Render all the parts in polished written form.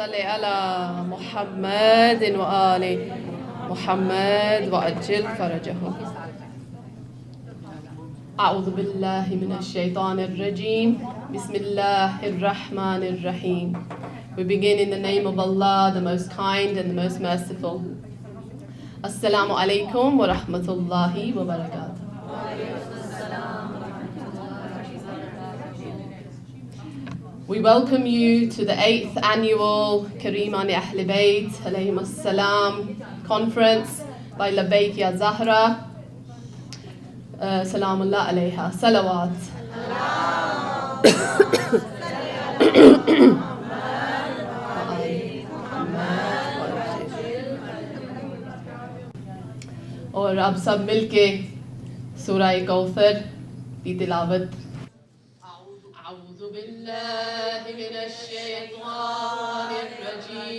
صل على محمد وآل محمد وعجل فرجهم. أعوذ بالله من الشيطان الرجيم. بسم الله الرحمن الرحيم. We begin in the name of Allah, the most kind and the most merciful. Assalamu alaikum wa rahmatullahi wa barakatuh. We welcome you to the 8th annual Karimani Ahl Bayt alayhim as-salam conference by Labbaik Ya Zahra. Salamullah alayha. Salawat. اور اب سب مل کے سورہ کوثر کی تلاوت. اعوذ باللہ من الشیطان الرجیم.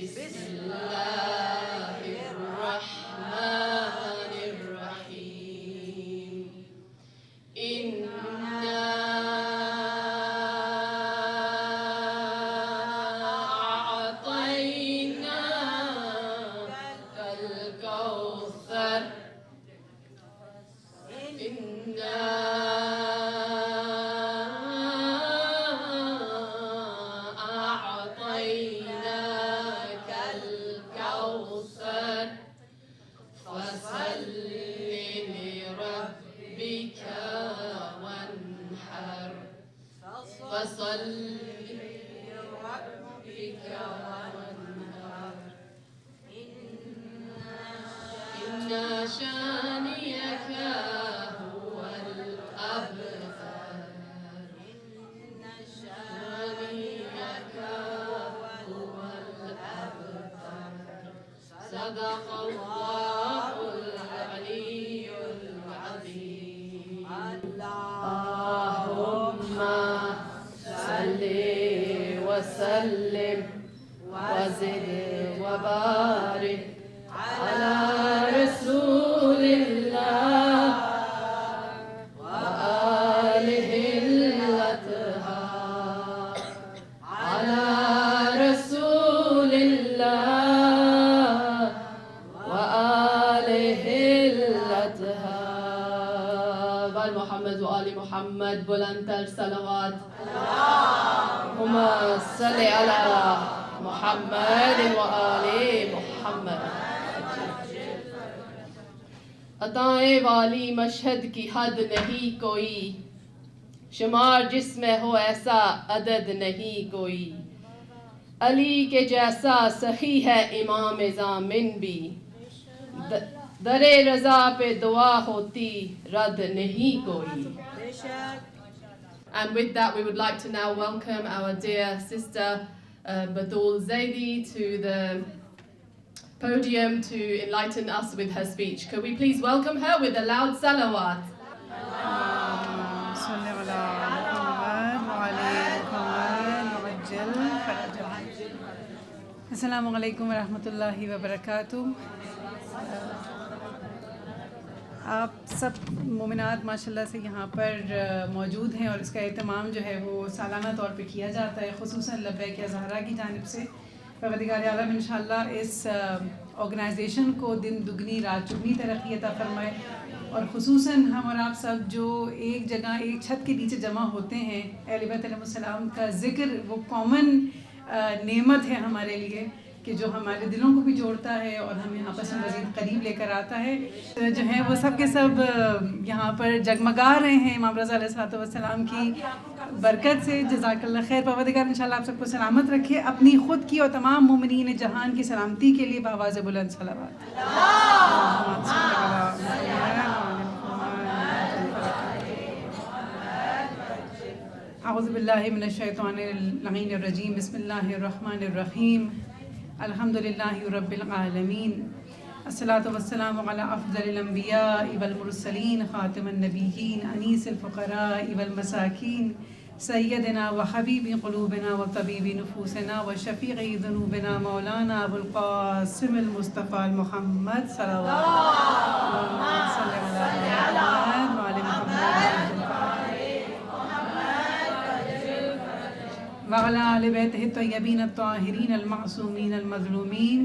بسم اللہ الرحمن الرحیم. وسلم وزد وبارك على رسول الله وآله الأطهار. على رسول الله وآله الأطهار. بل محمد وآل محمد بلندتر صلوات. اللهم صل على محمد وآل محمد. عطائیں والی مشہد کی حد نہیں کوئی، شمار جس میں ہو ایسا عدد نہیں کوئی. علی کے جیسا سخی ہے امام ضامن بھی، در رضا پہ دعا ہوتی رد نہیں کوئی. And with that, we would like to now welcome our dear sister Batul Zaidi to the podium to enlighten us with her speech. Could we please welcome her with a loud salawat? Assalamu alaikum wa rahmatullahi wa barakatuh. آپ سب مومنات ماشاءاللہ سے یہاں پر موجود ہیں اور اس کا اہتمام جو ہے وہ سالانہ طور پہ کیا جاتا ہے، خصوصاً لبیک یا زہرا کی جانب سے. پروردگار عالم انشاءاللہ اس آرگنائزیشن کو دن دگنی رات چگنی ترقی عطا فرمائے، اور خصوصاً ہم اور آپ سب جو ایک جگہ ایک چھت کے نیچے جمع ہوتے ہیں، اہل بیت علیہ السلام کا ذکر وہ کامن نعمت ہے ہمارے لیے کہ جو ہمارے دلوں کو بھی جوڑتا ہے اور ہمیں آپس میں مزید قریب لے کر آتا ہے. جو ہیں وہ سب کے سب یہاں پر جگمگا رہے ہیں امام رضا علیہ السلام کی برکت سے. جزاک اللہ خیر. پروردگار انشاءاللہ آپ سب کو سلامت رکھے. اپنی خود کی اور تمام مومنین جہان کی سلامتی کے لیے بآواز بلند صلوات. اعوذ باللہ من الشیطان اللعین الرجیم. بسم اللہ الرحمن الرحیم. الحمدللہ رب العالمین. الصلاۃ والسلام علی افضل الانبیاء والمرسلین، خاتم النبیین، انیس الفقراء والمساکین، سیدنا وحبیب قلوبنا وطبیب نفوسنا وشفیع ذنوبنا مولانا ابو القاسم المصطفیٰ محمد صلوات وعلى آل بيته الطيبين الطاهرين المعصومين المظلومين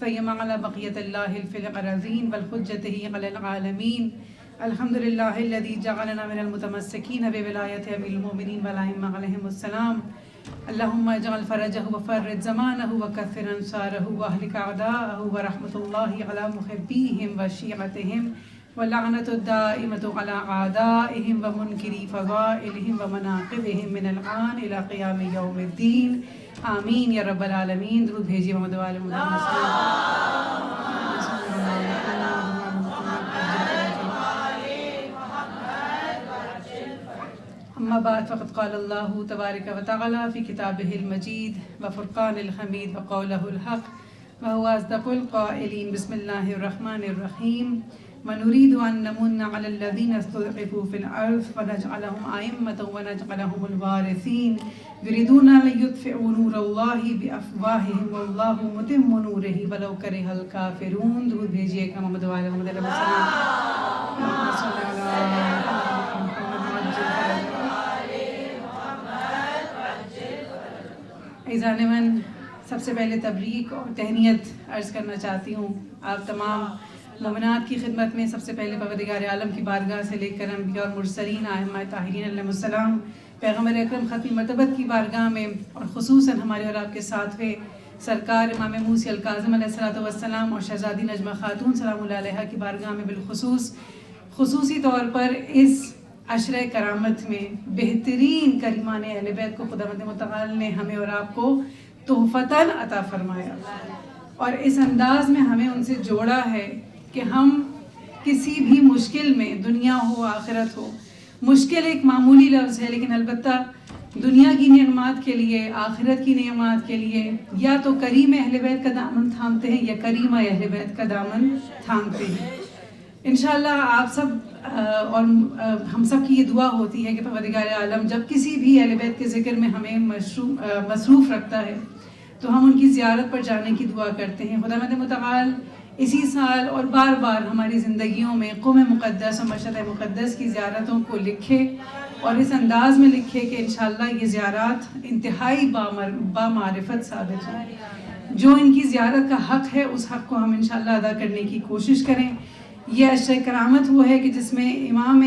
فيما على بقية الله الفلق الرزين والحجته على العالمين. الحمد لله الذي جعلنا من المتمسكين بولاية أمير المؤمنين والأئمة عليهم السلام. اللهم اجعل فرجه وفرج زمانه وكثر انصاره واهلك اعداءه ورحمة الله على محبيهم وشيعتهم واللعنة الدائمة على أعدائهم ومنكري فضائلهم ومناقبهم من الآن إلى قيام يوم الدين آمین یا رب العالمین. درود بھیجیے محمد وآل محمد. اما بعد فقد قال الله تبارك وتعالى في كتابه المجيد وفرقان الحميد وقوله الحق وهو أصدق القائلين. بسم الله الرحمن الرحيم. ونريد أن نمن على الذين استضعفوا في الأرض ونجعلهم أئمة ونجعلهم الوارثين يريدون أن يطفئوا نور الله بأفواههم والله متم نوره ولو كره الكافرون. درود بھیجیے کہ محمد وآل محمد علیہ السلام. عزیزان من، سب سے پہلے تبریک اور تہنیت عرض کرنا چاہتی ہوں آپ تمام مومنات کی خدمت میں. سب سے پہلے پروردگار عالم کی بارگاہ سے لے کر انبیاء اور مرسلین ائمہ طاہرین علیہم السلام، پیغمبر اکرم ختم مرتبت کی بارگاہ میں، اور خصوصاً ہمارے اور آپ کے ساتویں سرکار امام موسی الکاظم علیہ الصلوۃ والسلام اور شہزادی نجمہ خاتون سلام اللہ علیہا کی بارگاہ میں بالخصوص خصوصی طور پر اس عشرہ کرامت میں بہترین کریمان اہل بیت کو خداوند متعال نے ہمیں اور آپ کو تحفتاً عطا فرمایا، اور اس انداز میں ہمیں ان سے جوڑا ہے کہ ہم کسی بھی مشکل میں، دنیا ہو آخرت ہو، مشکل ایک معمولی لفظ ہے لیکن البتہ دنیا کی نعمات کے لیے، آخرت کی نعمات کے لیے یا تو کریم اہل بیت کا دامن تھامتے ہیں یا کریمہ اہل بیت کا دامن تھامتے ہیں. انشاءاللہ آپ سب اور ہم سب کی یہ دعا ہوتی ہے کہ پروردگار عالم جب کسی بھی اہل بیت کے ذکر میں ہمیں مصروف رکھتا ہے تو ہم ان کی زیارت پر جانے کی دعا کرتے ہیں. خداوند متعال اسی سال اور بار بار ہماری زندگیوں میں قوم مقدس اور مشہد مقدس کی زیارتوں کو لکھے، اور اس انداز میں لکھے کہ انشاءاللہ یہ زیارات انتہائی بامعرفت ثابت ہوں. جو ان کی زیارت کا حق ہے اس حق کو ہم انشاءاللہ ادا کرنے کی کوشش کریں. یہ عشرہ کرامت وہ ہے کہ جس میں امام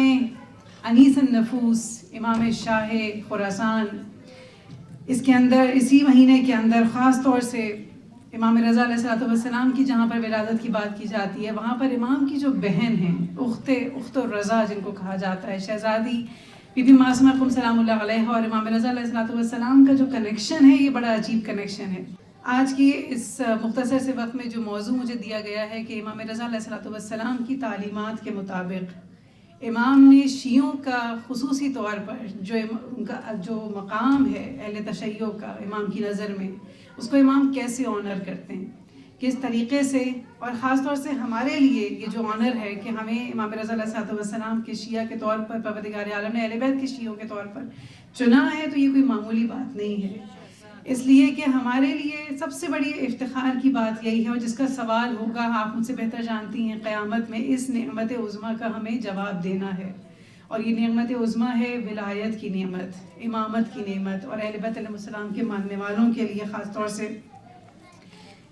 انیس النفوس، امام شاہ خراسان، اس کے اندر اسی مہینے کے اندر خاص طور سے امام رضا علیہ السلام کی جہاں پر ولادت کی بات کی جاتی ہے، وہاں پر امام کی جو بہن ہیں اخت الرضا جن کو کہا جاتا ہے، شہزادی بی بی معصومہ قم سلام اللہ علیہ اور امام رضا علیہ السلام کا جو کنیکشن ہے یہ بڑا عجیب کنیکشن ہے. آج کی اس مختصر سے وقت میں جو موضوع مجھے دیا گیا ہے کہ امام رضا علیہ السلام کی تعلیمات کے مطابق امام نے شیعوں کا خصوصی طور پر ان کا جو مقام ہے اہل تشیع کا امام کی نظر میں، اس کو امام کیسے آنر کرتے ہیں، کس طریقے سے، اور خاص طور سے ہمارے لیے یہ جو آنر ہے کہ ہمیں امام رضا علیہ السلام کے شیعہ کے طور پر پروردگار عالم نے اہل بیت کے شیعوں کے طور پر چنا ہے، تو یہ کوئی معمولی بات نہیں ہے. اس لیے کہ ہمارے لیے سب سے بڑی افتخار کی بات یہی ہے، اور جس کا سوال ہوگا آپ مجھ سے بہتر جانتی ہیں قیامت میں، اس نعمت عظمیٰ کا ہمیں جواب دینا ہے. اور یہ نعمت عظمیٰ ہے ولایت کی نعمت، امامت کی نعمت، اور اہل بیت علیہ السلام کے ماننے والوں کے لیے خاص طور سے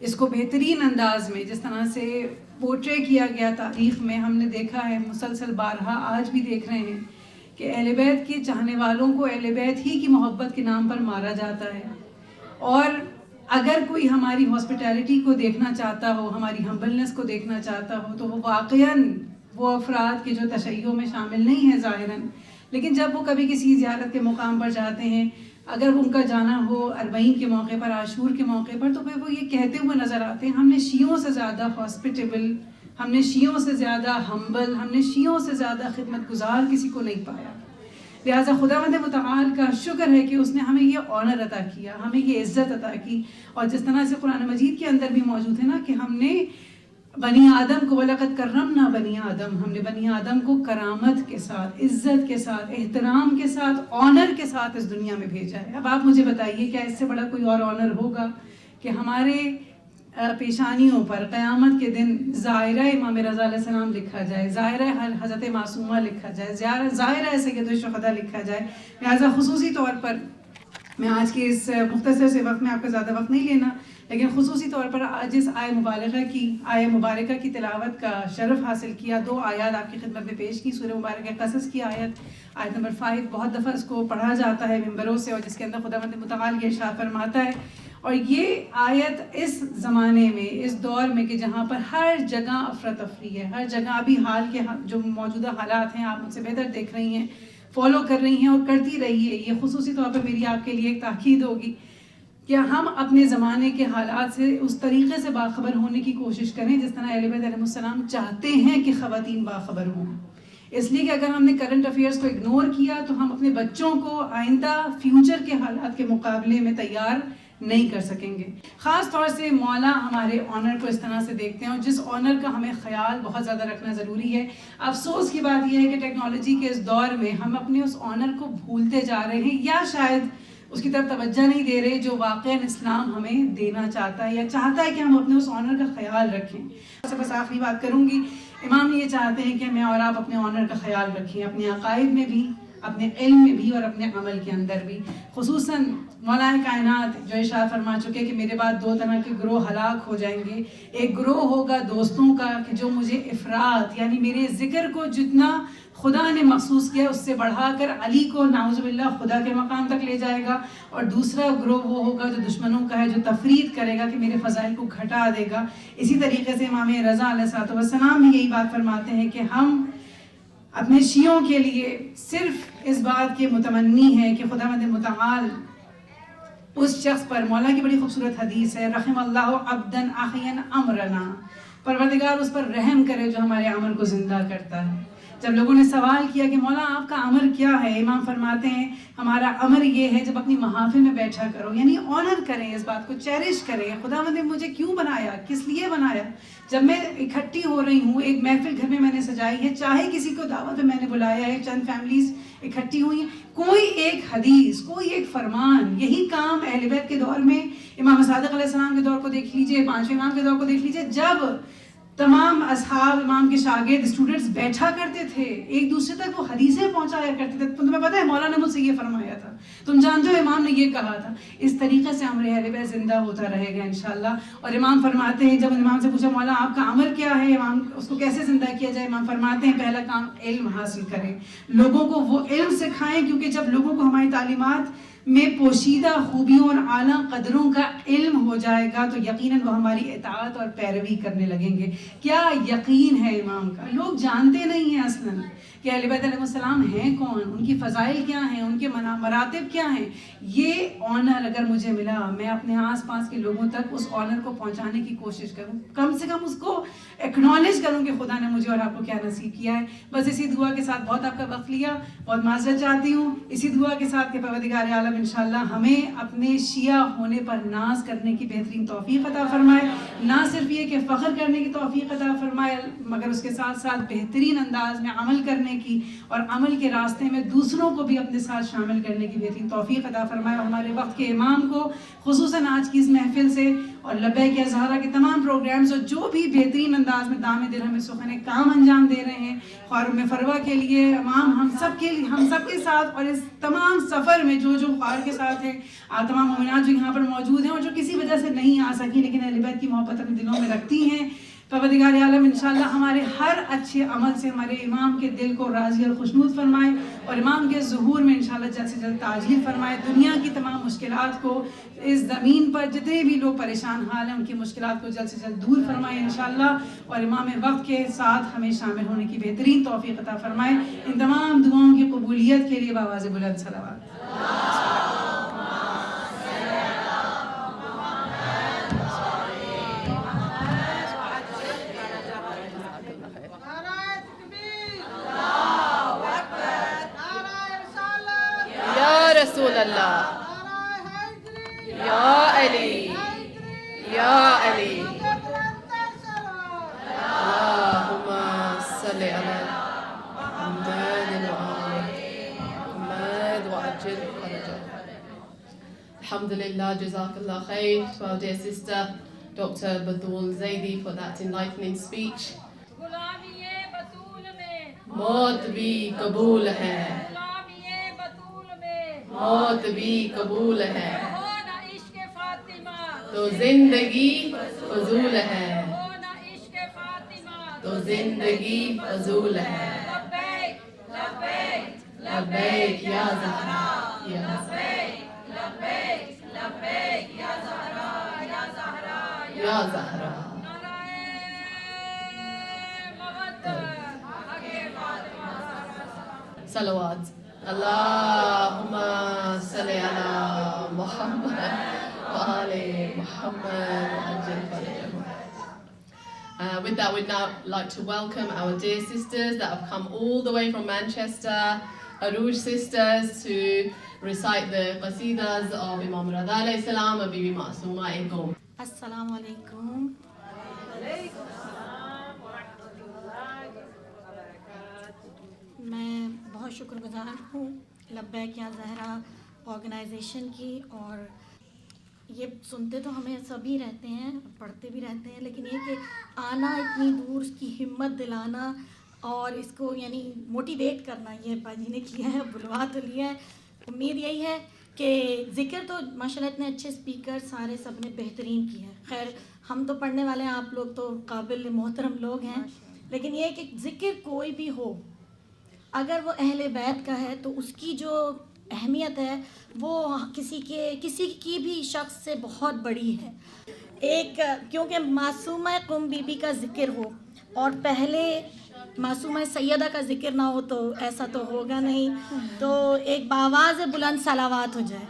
اس کو بہترین انداز میں جس طرح سے پورٹرے کیا گیا تاریخ میں، ہم نے دیکھا ہے مسلسل بارہا، آج بھی دیکھ رہے ہیں کہ اہل بیت کے چاہنے والوں کو اہل بیت ہی کی محبت کے نام پر مارا جاتا ہے. اور اگر کوئی ہماری ہاسپٹیلٹی کو دیکھنا چاہتا ہو، ہماری ہمبلنس کو دیکھنا چاہتا ہو، تو وہ واقعاً وہ افراد کے جو تشیع میں شامل نہیں ہیں ظاہراً، لیکن جب وہ کبھی کسی زیارت کے مقام پر جاتے ہیں، اگر ان کا جانا ہو اربعین کے موقع پر، عاشور کے موقع پر، تو پھر وہ یہ کہتے ہوئے نظر آتے ہیں ہم نے شیعوں سے زیادہ ہاسپٹیبل، ہم نے شیعوں سے زیادہ ہمبل، ہم نے شیعوں سے زیادہ خدمت گزار کسی کو نہیں پایا. لہٰذا خداوند متعال کا شکر ہے کہ اس نے ہمیں یہ آنر عطا کیا، ہمیں یہ عزت عطا کی. اور جس طرح سے قرآن مجید کے اندر بھی موجود ہے نا کہ ہم نے بنی آدم کو وَلَقَدْ كَرَّمْنَا بنی آدم، ہم نے بنی آدم کو کرامت کے ساتھ، عزت کے ساتھ، احترام کے ساتھ، آنر کے ساتھ اس دنیا میں بھیجا ہے. اب آپ مجھے بتائیے کیا اس سے بڑا کوئی اور آنر ہوگا کہ ہمارے پیشانیوں پر قیامت کے دن ظاہرہ امام رضا علیہ السلام لکھا جائے، ظاہرہ حضرت معصومہ لکھا جائے، ظاہرہ سید الشہداء لکھا جائے. لہٰذا خصوصی طور پر میں آج کے اس مختصر سے وقت میں آپ کا زیادہ وقت نہیں لینا، لیکن خصوصی طور پر آج اس آیہ مبارکہ کی تلاوت کا شرف حاصل کیا. 2 آیات آپ کی خدمت میں پیش کی. سورہ مبارکہ قصص کی آیت نمبر 5 بہت دفعہ اس کو پڑھا جاتا ہے ممبروں سے، اور جس کے اندر خداوند متعال یہ ارشاد فرماتا ہے. اور یہ آیت اس زمانے میں، اس دور میں کہ جہاں پر ہر جگہ افراتفری ہے، ہر جگہ ابھی حال کے جو موجودہ حالات ہیں آپ مجھ سے بہتر دیکھ رہی ہیں، فالو کر رہی ہیں اور کرتی رہیے. یہ خصوصی طور پر میری آپ کے لیے ایک تاکید ہوگی کہ ہم اپنے زمانے کے حالات سے اس طریقے سے باخبر ہونے کی کوشش کریں جس طرح اہل بیت علیہ السلام چاہتے ہیں کہ خواتین باخبر ہوں. اس لیے کہ اگر ہم نے کرنٹ افیئرس کو اگنور کیا تو ہم اپنے بچوں کو آئندہ فیوچر کے حالات کے مقابلے میں تیار نہیں کر سکیں گے. خاص طور سے مولا ہمارے آنر کو اس طرح سے دیکھتے ہیں، اور جس آنر کا ہمیں خیال بہت زیادہ رکھنا ضروری ہے. افسوس کی بات یہ ہے کہ ٹیکنالوجی کے اس دور میں ہم اپنے اس آنر کو بھولتے جا رہے ہیں، یا شاید اس کی طرف توجہ نہیں دے رہے جو واقعاً اسلام ہمیں دینا چاہتا ہے یا چاہتا ہے کہ ہم اپنے اس آنر کا خیال رکھیں. بس آخری بات کروں گی. امام یہ چاہتے ہیں کہ میں اور آپ اپنے آنر کا خیال رکھیں، اپنے عقائد میں بھی، اپنے علم میں بھی اور اپنے عمل کے اندر بھی. خصوصاً مولا کائنات جو ارشاد فرما چکے کہ میرے بعد 2 طرح کے گروہ ہلاک ہو جائیں گے. ایک گروہ ہوگا دوستوں کا کہ جو مجھے افراط یعنی میرے ذکر کو جتنا خدا نے مخصوص کیا اس سے بڑھا کر علی کو نعوذ باللہ خدا کے مقام تک لے جائے گا. اور دوسرا گروہ وہ ہوگا جو دشمنوں کا ہے، جو تفرید کرے گا کہ میرے فضائل کو گھٹا دے گا. اسی طریقے سے امام رضا علیہ السلام بھی یہی بات فرماتے ہیں کہ ہم اپنے شیعوں کے لیے صرف اس بات کے متمنی ہیں کہ خداوند متعال اس شخص پر، مولا کی بڑی خوبصورت حدیث ہے، رحم اللہ عبدا احیا امرنا، پروردگار اس پر رحم کرے جو ہمارے عمل کو زندہ کرتا ہے. جب لوگوں نے سوال کیا کہ مولا آپ کا امر کیا ہے، امام فرماتے ہیں ہمارا امر یہ ہے جب اپنی محافل میں بیٹھا کرو، یعنی آنر کریں، اس بات کو چیریش کریں. خداوند نے مجھے کیوں بنایا، کس لیے بنایا. جب میں اکٹھی ہو رہی ہوں، ایک محفل گھر میں نے سجائی ہے، چاہے کسی کو دعوت میں نے بلایا ہے، چند فیملیز اکٹھی ہوئی ہیں، کوئی ایک حدیث، کوئی ایک فرمان، یہی کام اہل بیت کے دور میں امام صادق علیہ السلام کے دور کو دیکھ لیجئے، 5ویں امام کے دور کو دیکھ لیجئے، جب تمام اصحاب امام کے شاگرد اسٹوڈنٹس بیٹھا کرتے تھے، ایک دوسرے تک وہ حدیثیں پہنچایا کرتے تھے. تمہیں پتہ ہے مولا نے مجھ سے یہ فرمایا تھا، تم جانتے ہو امام نے یہ کہا تھا. اس طریقے سے امر اہل بیت زندہ ہوتا رہے گا انشاءاللہ. اور امام فرماتے ہیں، جب امام سے پوچھا مولا آپ کا امر کیا ہے، امام اس کو کیسے زندہ کیا جائے، امام فرماتے ہیں پہلا کام علم حاصل کریں، لوگوں کو وہ علم سکھائیں، کیونکہ جب لوگوں کو ہماری تعلیمات میں پوشیدہ خوبیوں اور اعلیٰ قدروں کا علم ہو جائے گا تو یقیناً وہ ہماری اطاعت اور پیروی کرنے لگیں گے. کیا یقین ہے امام کا. لوگ جانتے نہیں ہیں اصلاً کہ اہل بیت علیہ السلام ہیں کون، ان کی فضائل کیا ہیں، ان کے مراتب کیا ہیں. یہ آنر اگر مجھے ملا، میں اپنے آس پاس کے لوگوں تک اس آنر کو پہنچانے کی کوشش کروں، کم سے کم اس کو ایکنالج کروں کہ خدا نے مجھے اور آپ کو کیا نصیب کیا ہے. بس اسی دعا کے ساتھ بہت آپ کا وقت لیا، بہت معذرت چاہتی ہوں. اسی دعا کے ساتھ کہ پروردگار عالم انشاءاللہ ہمیں اپنے شیعہ ہونے پر ناز کرنے کی بہترین توفیق عطا فرمائے. نہ صرف یہ کہ فخر کرنے کی توفیق عطا فرمائے، مگر اس کے ساتھ ساتھ بہترین انداز میں عمل کرنے کی اور عمل کے راستے میں دوسروں کو بھی اپنے ساتھ شامل کرنے کی بہترین توفیق عطا فرمائے. اور ہمارے وقت کے امام کو خصوصاً آج کی اس محفل سے اور لبیک یا زہرا کے تمام پروگرامز اور جو بھی بہترین انداز میں دام درہم سخن کام انجام دے رہے ہیں، خوارم فروا کے لیے امام ہم سب کے ساتھ، اور اس تمام سفر میں جو خوار کے ساتھ ہیں، تمام مومنات جو یہاں پر موجود ہیں اور جو کسی وجہ سے نہیں آ سکی لیکن اہل بیت کی محبت اپنے دلوں میں رکھتی ہیں، پروردگار عالم انشاءاللہ ہمارے ہر اچھے عمل سے ہمارے امام کے دل کو راضی اور خوشنود فرمائے اور امام کے ظہور میں انشاءاللہ جلد سے جلد تعجیل فرمائے. دنیا کی تمام مشکلات کو، اس زمین پر جتنے بھی لوگ پریشان حال ہیں ان کی مشکلات کو جلد سے جلد دور فرمائے انشاءاللہ، اور امام وقت کے ساتھ ہمیں شامل ہونے کی بہترین توفیق عطا فرمائے. ان تمام دعاؤں کی قبولیت کے لیے بآواز بلند صلوات. رسول اللہ، یا علی، یا علی، اللہم صلی علی محمد وعجل فرجہ. Alhamdulillah, Jazakallah khair to our dear sister Dr. Batul Zaidi for that enlightening speech. موت بھی قبول ہے، موت بھی قبول ہے ہو نہ عشق فاطمہ تو زندگی فضول ہے ہو نہ عشق فاطمہ تو زندگی فضول ہے لبیک لبیک لبیک یا زہرا یا لبیک لبیک لبیک یا زہرا یا زہرا یا زہرا نعرہ مودت حق فاطمہ صلوات اللہم صلی علی محمد وآل محمد وعجل فرجهم. With that, we'd now like to welcome our dear sisters that have come all the way from Manchester, Arouj sisters, to recite the qasidas of Imam Rada alayhi salam and Bibi Ma'sooma in Qom. السلام علیکم. میں بہت شکر گزار ہوں لبیک یا Zahra organization کی. اور یہ سنتے تو ہمیں سبھی رہتے ہیں, پڑھتے بھی رہتے ہیں, لیکن یہ کہ آنا اتنی دور, اس کی ہمت دلانا اور اس کو یعنی موٹیویٹ کرنا, یہ باجی نے کیا ہے, بلوا تو لیا ہے. امید یہی ہے کہ ذکر تو ماشاءاللہ اتنے اچھے اسپیکر سارے سب نے بہترین کیا ہے. خیر ہم تو پڑھنے والے ہیں, آپ لوگ تو قابل محترم لوگ ہیں, لیکن یہ کہ ذکر کوئی بھی ہو اگر وہ اہل بیت کا ہے تو اس کی جو اہمیت ہے وہ کسی کی بھی شخص سے بہت بڑی ہے. ایک کیونکہ معصومہ قم بی بی کا ذکر ہو اور پہلے معصومہ سیدہ کا ذکر نہ ہو تو ایسا تو ہوگا نہیں. تو ایک باواز بلند صلوات ہو جائے.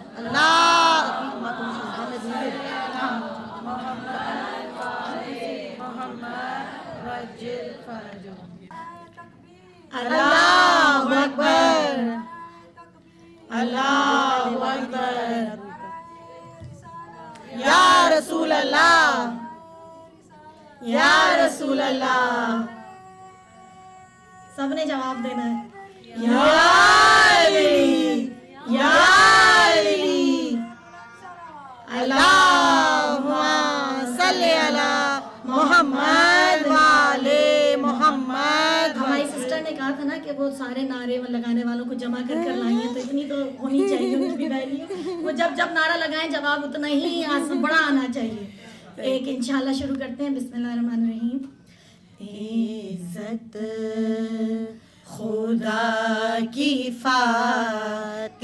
اللہ اکبر, اللہ اکبر, یا رسول اللہ, یا رسول اللہ. سب نے جواب دینا ہے. یا علی, یا علی, اللہم صلی علی محمد وآل محمد. ہماری سسٹر نے کہا تھا نا کہ وہ سارے نعرے لگانے والوں کو جمع کر لائیں ہیں, تو اتنی تو ہونی چاہیے ان کی بھی ویلیو. وہ جب نعرہ لگائیں جواب اتنا ہی بڑا آنا چاہیے. ایک انشاءاللہ شروع کرتے ہیں. بسم اللہ الرحمن الرحیم. عزت خدا کی فاطمہ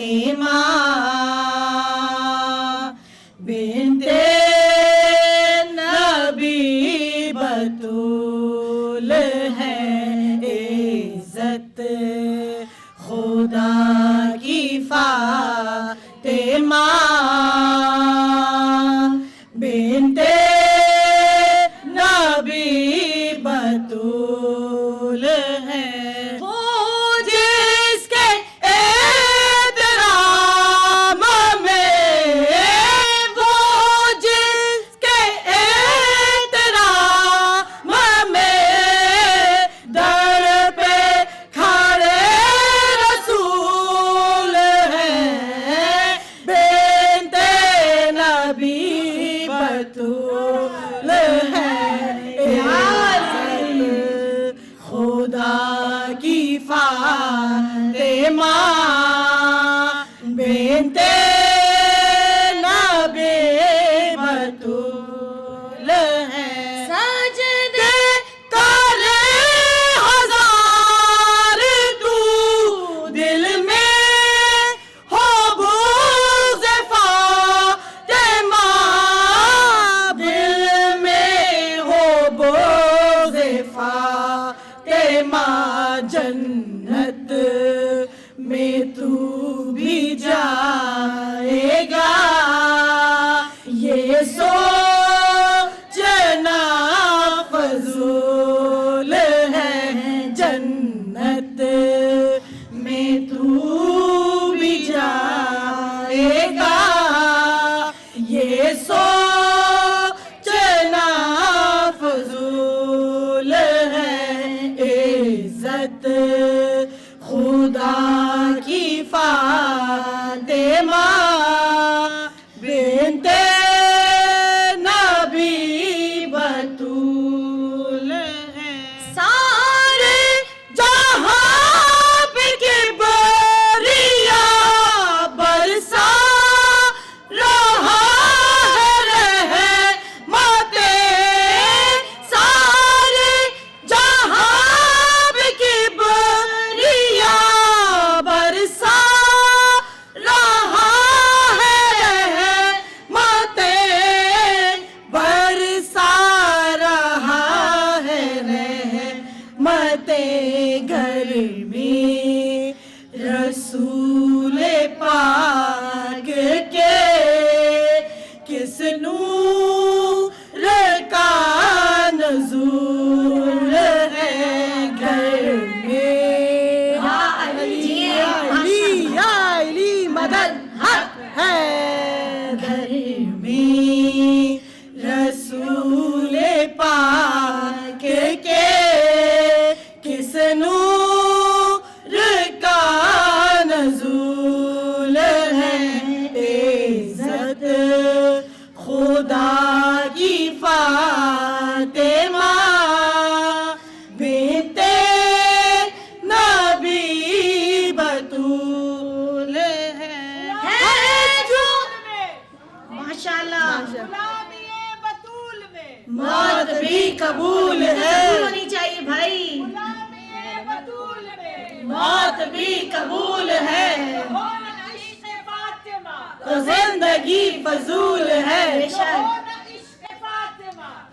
بنت نبی بتول ہے. عزت خدا کی فاطمہ بنت نبی بتول ہے. وہ جس کے احترام میں, وہ جس قبول ہے ہونی چاہیے بھائی موت بھی قبول ہے تو زندگی فضول ہے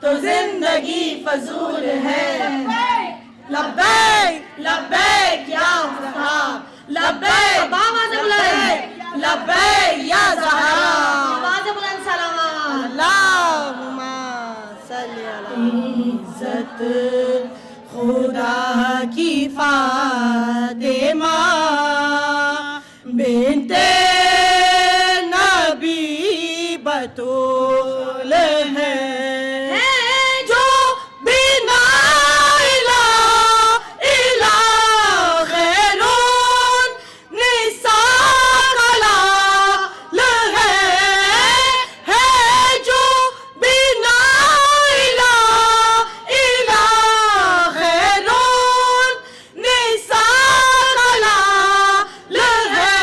تو زندگی فضول ہے لبیک لبیک یا زہرا لبیک لبیک یا زہرا آواز بلند صلوات اللہم صلی علی عزت خدا کی فاطمہ بنت نبی بطول ہے جو بنا الہ غیرون نساء کلال ہے جو بنا الہ غیرون نساء کلال ہے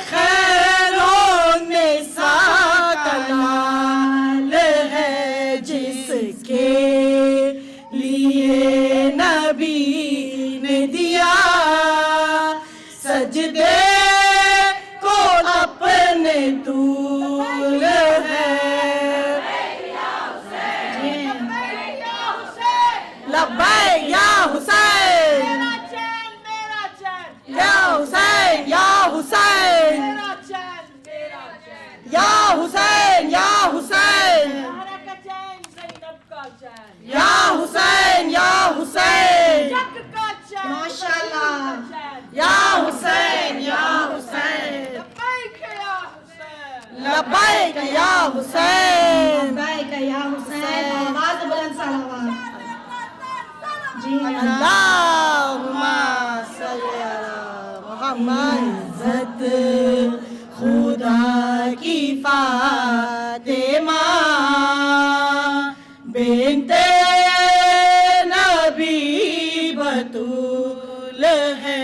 خیرون نساء کلال ہے جس کے لیے نبی نے دیا سجدے کو اپنے طول ہے لبیک یا حسین یا حسین یا حسین یا حسین یا حسین یا حسین یا حسین ماشاء اللہ یا حسین یا حسین لبیک یا حسین لبیک یا حسین آواز بلند صلوات جی اللہم صلی علی محمد عزت خدا کی فاطمہ بنت نبی بطول ہے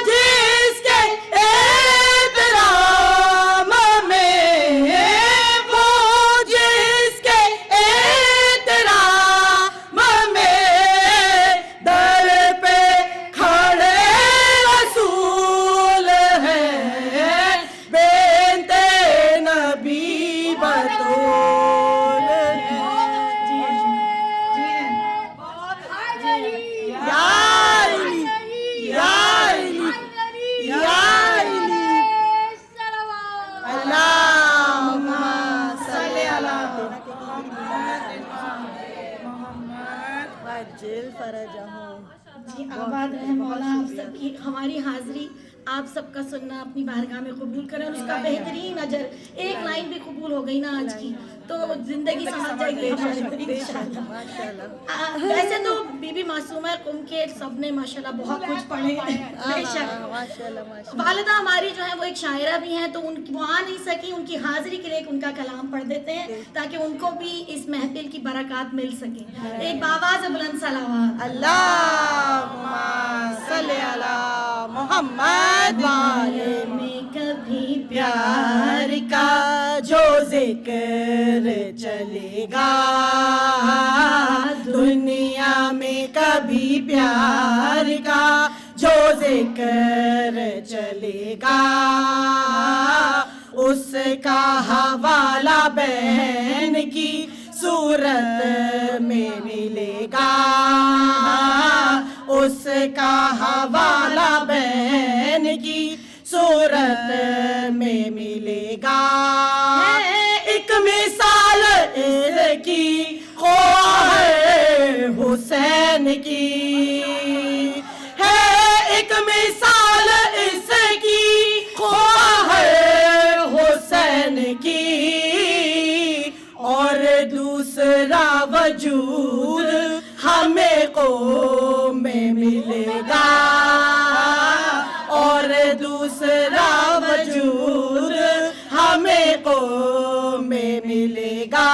جس کے احترام میں وہ جس کے احترام میں در پہ کھڑے رسول ہے بنت نبی بطول ہے یا علی یا علی یا علی اللہم صلی علی محمد وعجل فرجہم جی آباد رہے مولا آپ سب کی ہماری حاضری آپ سب کا سننا اپنی بارگاہ میں قبول کریں اور اس کا بہترین اجر ایک لائن بھی قبول ہو گئی نا آج کی تو زندگی سمجھ جائے گی انشاءاللہ۔ ویسے تو بی بی معصومہ قم کے سب نے ماشاءاللہ بہت کچھ پڑھے بے شک والدہ ہماری جو ہے وہ ایک شاعرہ بھی ہیں تو وہ آ نہیں سکی ان کی حاضری کے لیے ان کا کلام پڑھ دیتے ہیں تاکہ ان کو بھی اس محفل کی برکات مل سکے ایک باواز بلند صلوات اللہم صلی علی محمد والے میں کبھی پیار کا جو ذکر چلے گا دنیا میں کبھی پیار کا جو ذکر چلے گا اس کا حوالہ بہن کی صورت میں ملے گا اس کا حوالہ بہن کی صورت میں ملے گا ایک مثال اس کی خواہ حسین کی ہے ایک مثال اس کی خواہ حسین کی اور دوسرا وجود ہمیں قوم میں ملے گا اور دوسرا وجود ہمیں قوم میں ملے گا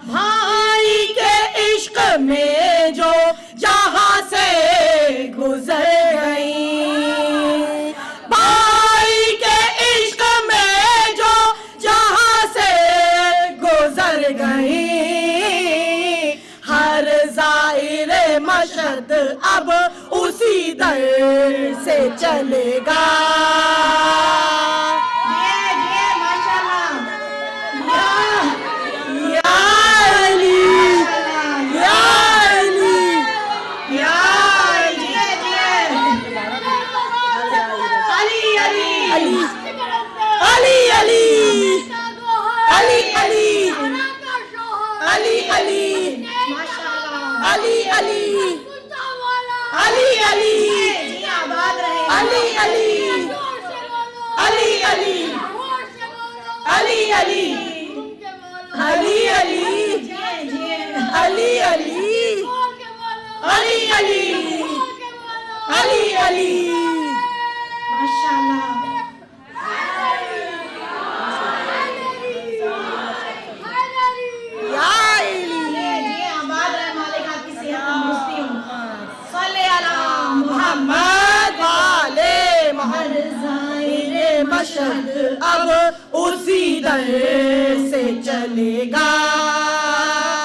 بھائی کے عشق میں جو جہاں سے گزر گئی بھائی کے عشق میں جو جہاں سے گزر گئی مشہد اب اسی در سے چلے گا. اب اسی در سے چلے گا.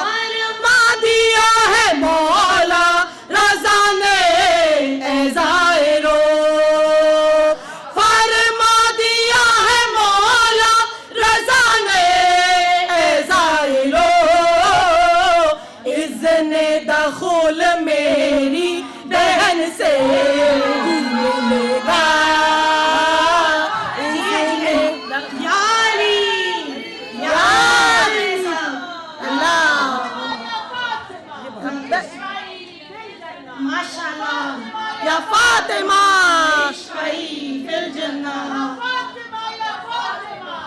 فرما دیا ہے مولا رضا نے اے زائرو, فرما دیا ہے مولا رضا نے اے زائرو, اذن دخول میری بہن سے ہی ملے گا. یا فاطمہ اشفعی فی الجنہ,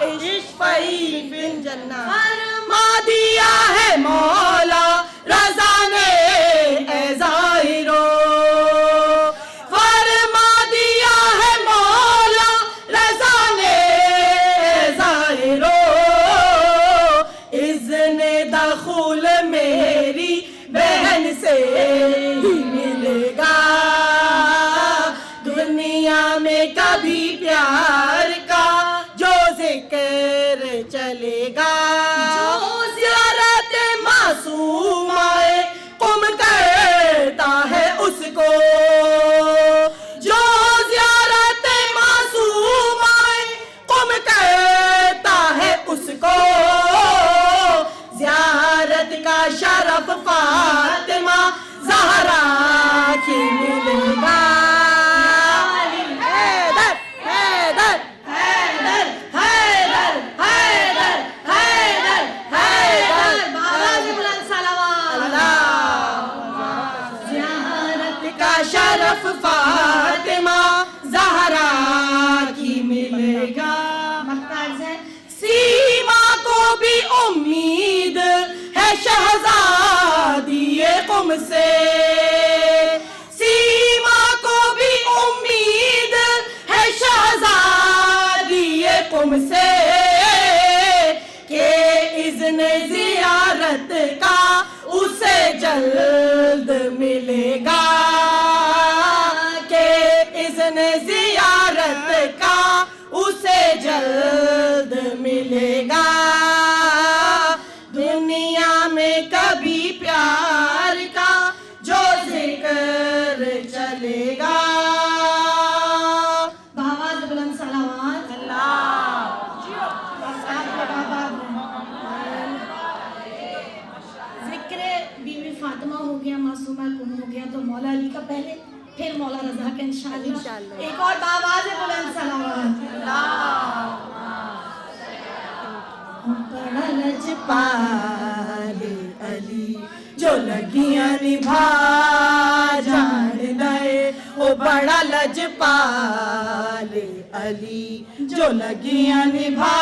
اشفعی فی الجنہ. فرما دیا ہے مولا رضا نے اے زائرو, فرما دیا ہے مولا رضا نے اے زائرو, اذن دخول میری بہن سے ہی ملے گا. دنیا میں کبھی پیار کا جو ذکر چلے گا, جو زیارت معصومائے قم کرتا ہے اس کو, جو زیارت معصومائے قم کرتا ہے اس کو, زیارت کا شرف فاطمہ زہرا کی ملے گا. شرف فاطمہ زہرا کی ملے گا. سیما کو بھی امید ہے شہزادی قم سے, سیما کو بھی امید ہے شہزادی قم سے, کہ اذن زیارت کا اسے جلد ملے گا, زیارت کا اسے جلد ملے گا. دنیا میں کبھی پیار کا جو ذکر چلے گا. بآواز بلند صلوات اللہ. ذکر بیوی فاطمہ ہو گیا, معصومہ قم ہو گیا, تو مولا علی کا پہلے, پھر مولا رضا کا انشاءاللہ. ایک اور بآواز بلند صلوات اللہ. بڑا لجپال علی جو لگیاں نبھا جان دے, وہ بڑا لجپال علی جو لگیاں نبھا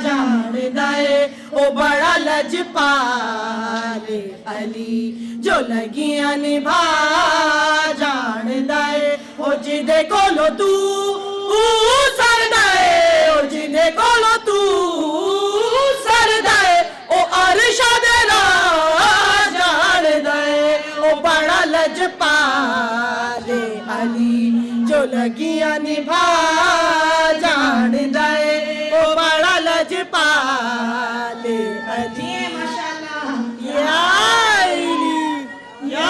جان دے, وہ بڑا لجپال علی جو لگیاں نبھا جان دے. او جدے کولو تو سر دے, او جدے کولو تو سر دے, او ارشد راہ جان دے, او بڑا لجپال علی جو لگیاں نبھا جان دے, او بڑا لجپال علی. ماشاءاللہ یا علی یا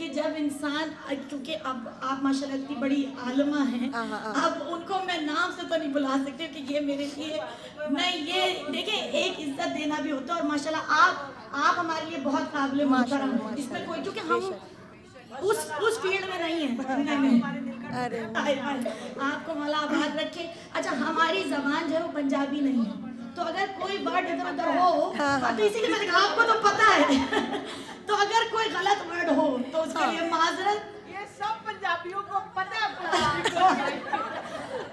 کہ جب انسان, کیونکہ اب آپ ماشاءاللہ اتنی بڑی عالمہ ہیں, اب ان کو میں نام سے تو نہیں بلا سکتی ہوں کہ یہ میرے لیے نہیں, یہ دیکھیں ایک عزت دینا بھی ہوتا ہے, اور ماشاءاللہ آپ ہمارے لیے بہت قابل محترم ہیں, اس میں کوئی, کیونکہ ہم اس فیلڈ میں نہیں ہیں. آپ کو مولا آباد رکھے. اچھا ہماری زبان جو ہے وہ پنجابی نہیں ہے, تو اگر کوئی ورڈ ادھر ادھر ہو تو اسی لیے میں نے کہا آپ کو تو پتہ ہے, تو اگر کوئی غلط ورڈ ہو تو اس کے لیے معذرت. یہ سب پنجابیوں کو پتہ ہے,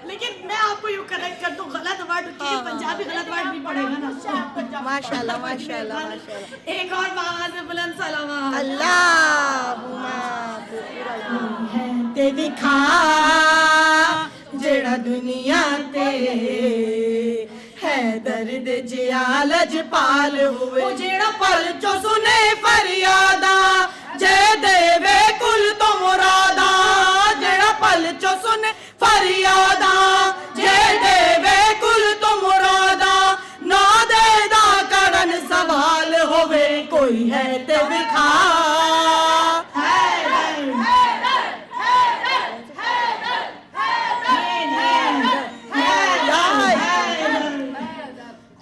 لیکن میں آپ کو یوں کریکٹ کر دوں, غلط ورڈ کی پنجابی غلط ورڈ نہیں پڑے گا نا. ماشاءاللہ ماشاءاللہ ماشاءاللہ. ایک اور باواز بلند سلامات. اللہم ہے تے دکھا جڑا دنیا تے ہے درد جیا لجپال ہوئے, جڑا پل چو سنے فریاداں جے دے کل تو مرادا, جڑا پل چو سنے فریاداں جے دے کل تو مرادا, نا دے دا کرن سوال ہوئے کوئی ہے تے دکھا.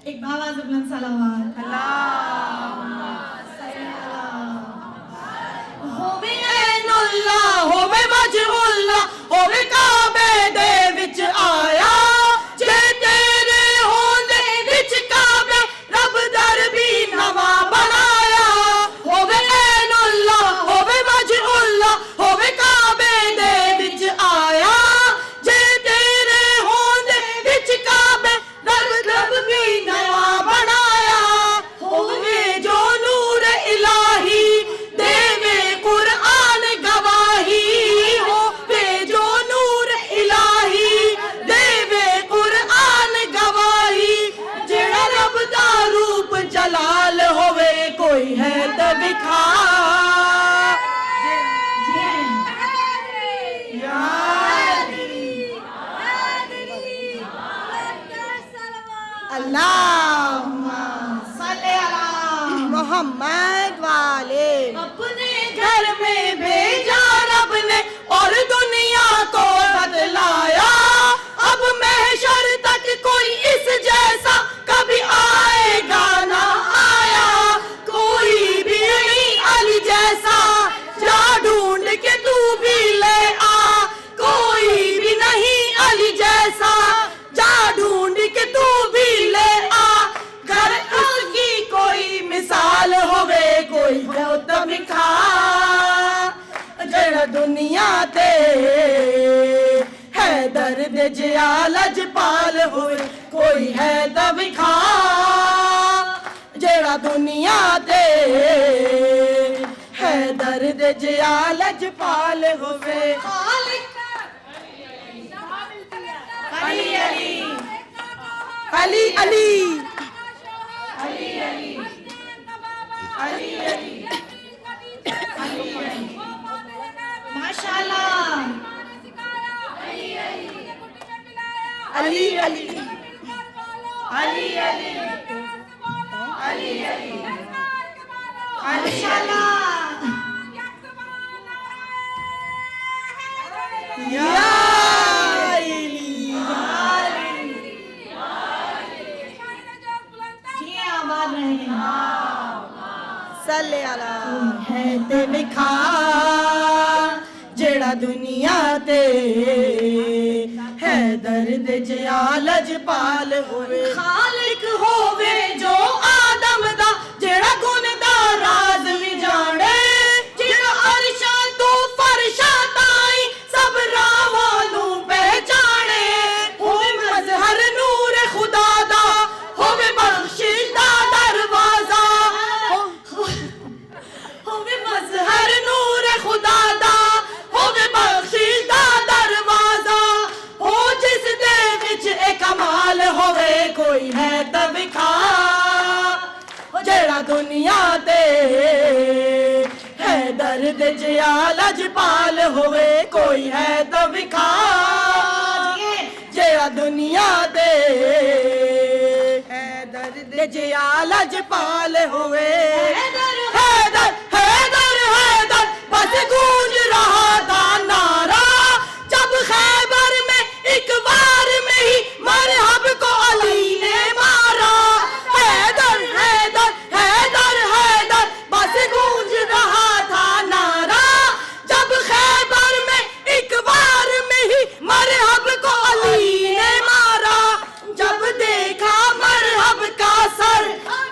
ایک باواز بلند سلامات. ہووے عین اللہ ہووے وجہ اللہ ہووے کعبے دے وچ آیا, جے تیرے ہوندے وچ کعبے رب در بھی نواں بنایا. ہووے عین اللہ ہووے وجہ اللہ ہووے کعبے دے وچ آیا, جے تیرے ہوندے وچ کعبے رب بھی نواں بنایا. ہووے جو نور الہی دیوے قرآن گواہی, ہووے جو نور الہی دیوے قرآن گواہی, جڑا رب دا روپ جلال ہووے کوئی ہے تے دکھا. اللہم صلی علی محمد والے. اپنے گھر میں بھیجا رب نے اور دنیا کو بدلایا, اب محشر تک کوئی اس جیسا کبھی آئے گا نہ آیا. کوئی بھی نہیں علی جیسا, جا ڈھونڈ کے تو بھی لے آ. کوئی بھی نہیں علی جیسا, جا ڈھونڈ کے تو بھی لے آ. گھر اس کی کوئی مثال ہوئے کوئی ہے تو دکھا, جڑا دنیا تے ہے درد جیا لجپال ہوئے کوئی ہے تو دکھا. جڑا دنیا تے ہے درد جیا لجپال ہوئے. علی علی علی علی ماشاءاللہ. علی علی ماشاءاللہ. یا جی آباد رہیں. صلی علی ہے تے دکھا, جڑا دنیا تے ہے درد جیا لجپال ہوئے. خالق ہووے جو آدم دا جڑا گن دا راز بھی جانے, جڑا عرشاں تو فرشاں تائیں سب راواں نوں پہچانے. ہووے مظہر نور خدا دا ہووے بخشش دا دروازہ, ہووے مظہر نور خدا دا ہووے بخشش دا دروازہ. ہو جس دے وچ ایک کمال ہووے کوئی ہے تے دکھا, جڑا دنیا تے ہے درد جیا لجپال ہووے کوئی ہے تے دکھا. جڑا دنیا تے ہے درد جیا لجپال ہووے. حیدر حیدر حیدر بس بس گونج رہا تھا نعرہ جب خیبر میں ایک بار میں ہی مرحب کو علی نے مارا. حیدر حیدر حیدر حیدر بس گونج رہا تھا نعرہ جب خیبر میں ایک بار میں ہی مرحب کو علی نے مارا. جب دیکھا مرحب کا سر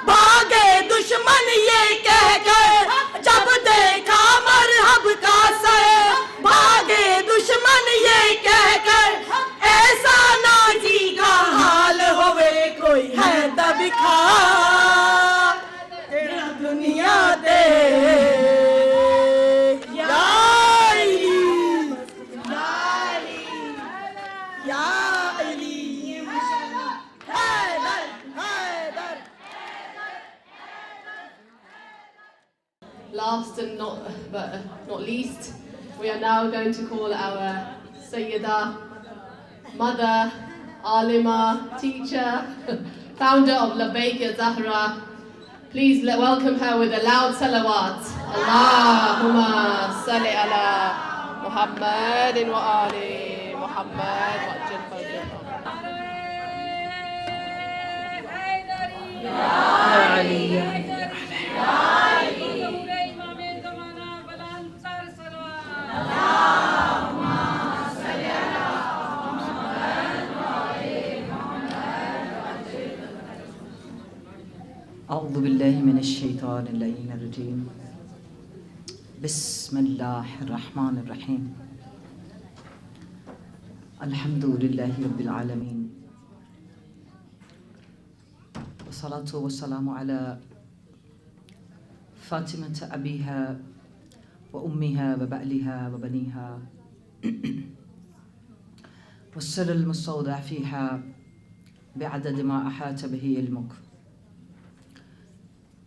بھاگے دشمن یہ کہہ کر, جب دیکھا مرحب کا سر بھاگے دشمن یہ کہہ کر, ایسا ناجی کا حال ہوئے کوئی ہے دبکھا تیرا دنیا دے یا علی یا علی Haider Haider. Last and not least, we are now going to call our Sayyidah, mother, alima, teacher, founder of Labbaik Ya Zahra. Please welcome her with a loud salawat. Allahumma salli ala Muhammadin wa ali Muhammad wa ajil farjah. أعوذ بالله من الشيطان اللعين الرجيم. بسم الله الرحمن الرحيم. الحمد لله رب العالمين والصلاة والسلام على فاطمة أبيها وأمها وبألها وبنيها والسر المستودع فيها بعدد ما أحاط به علمك.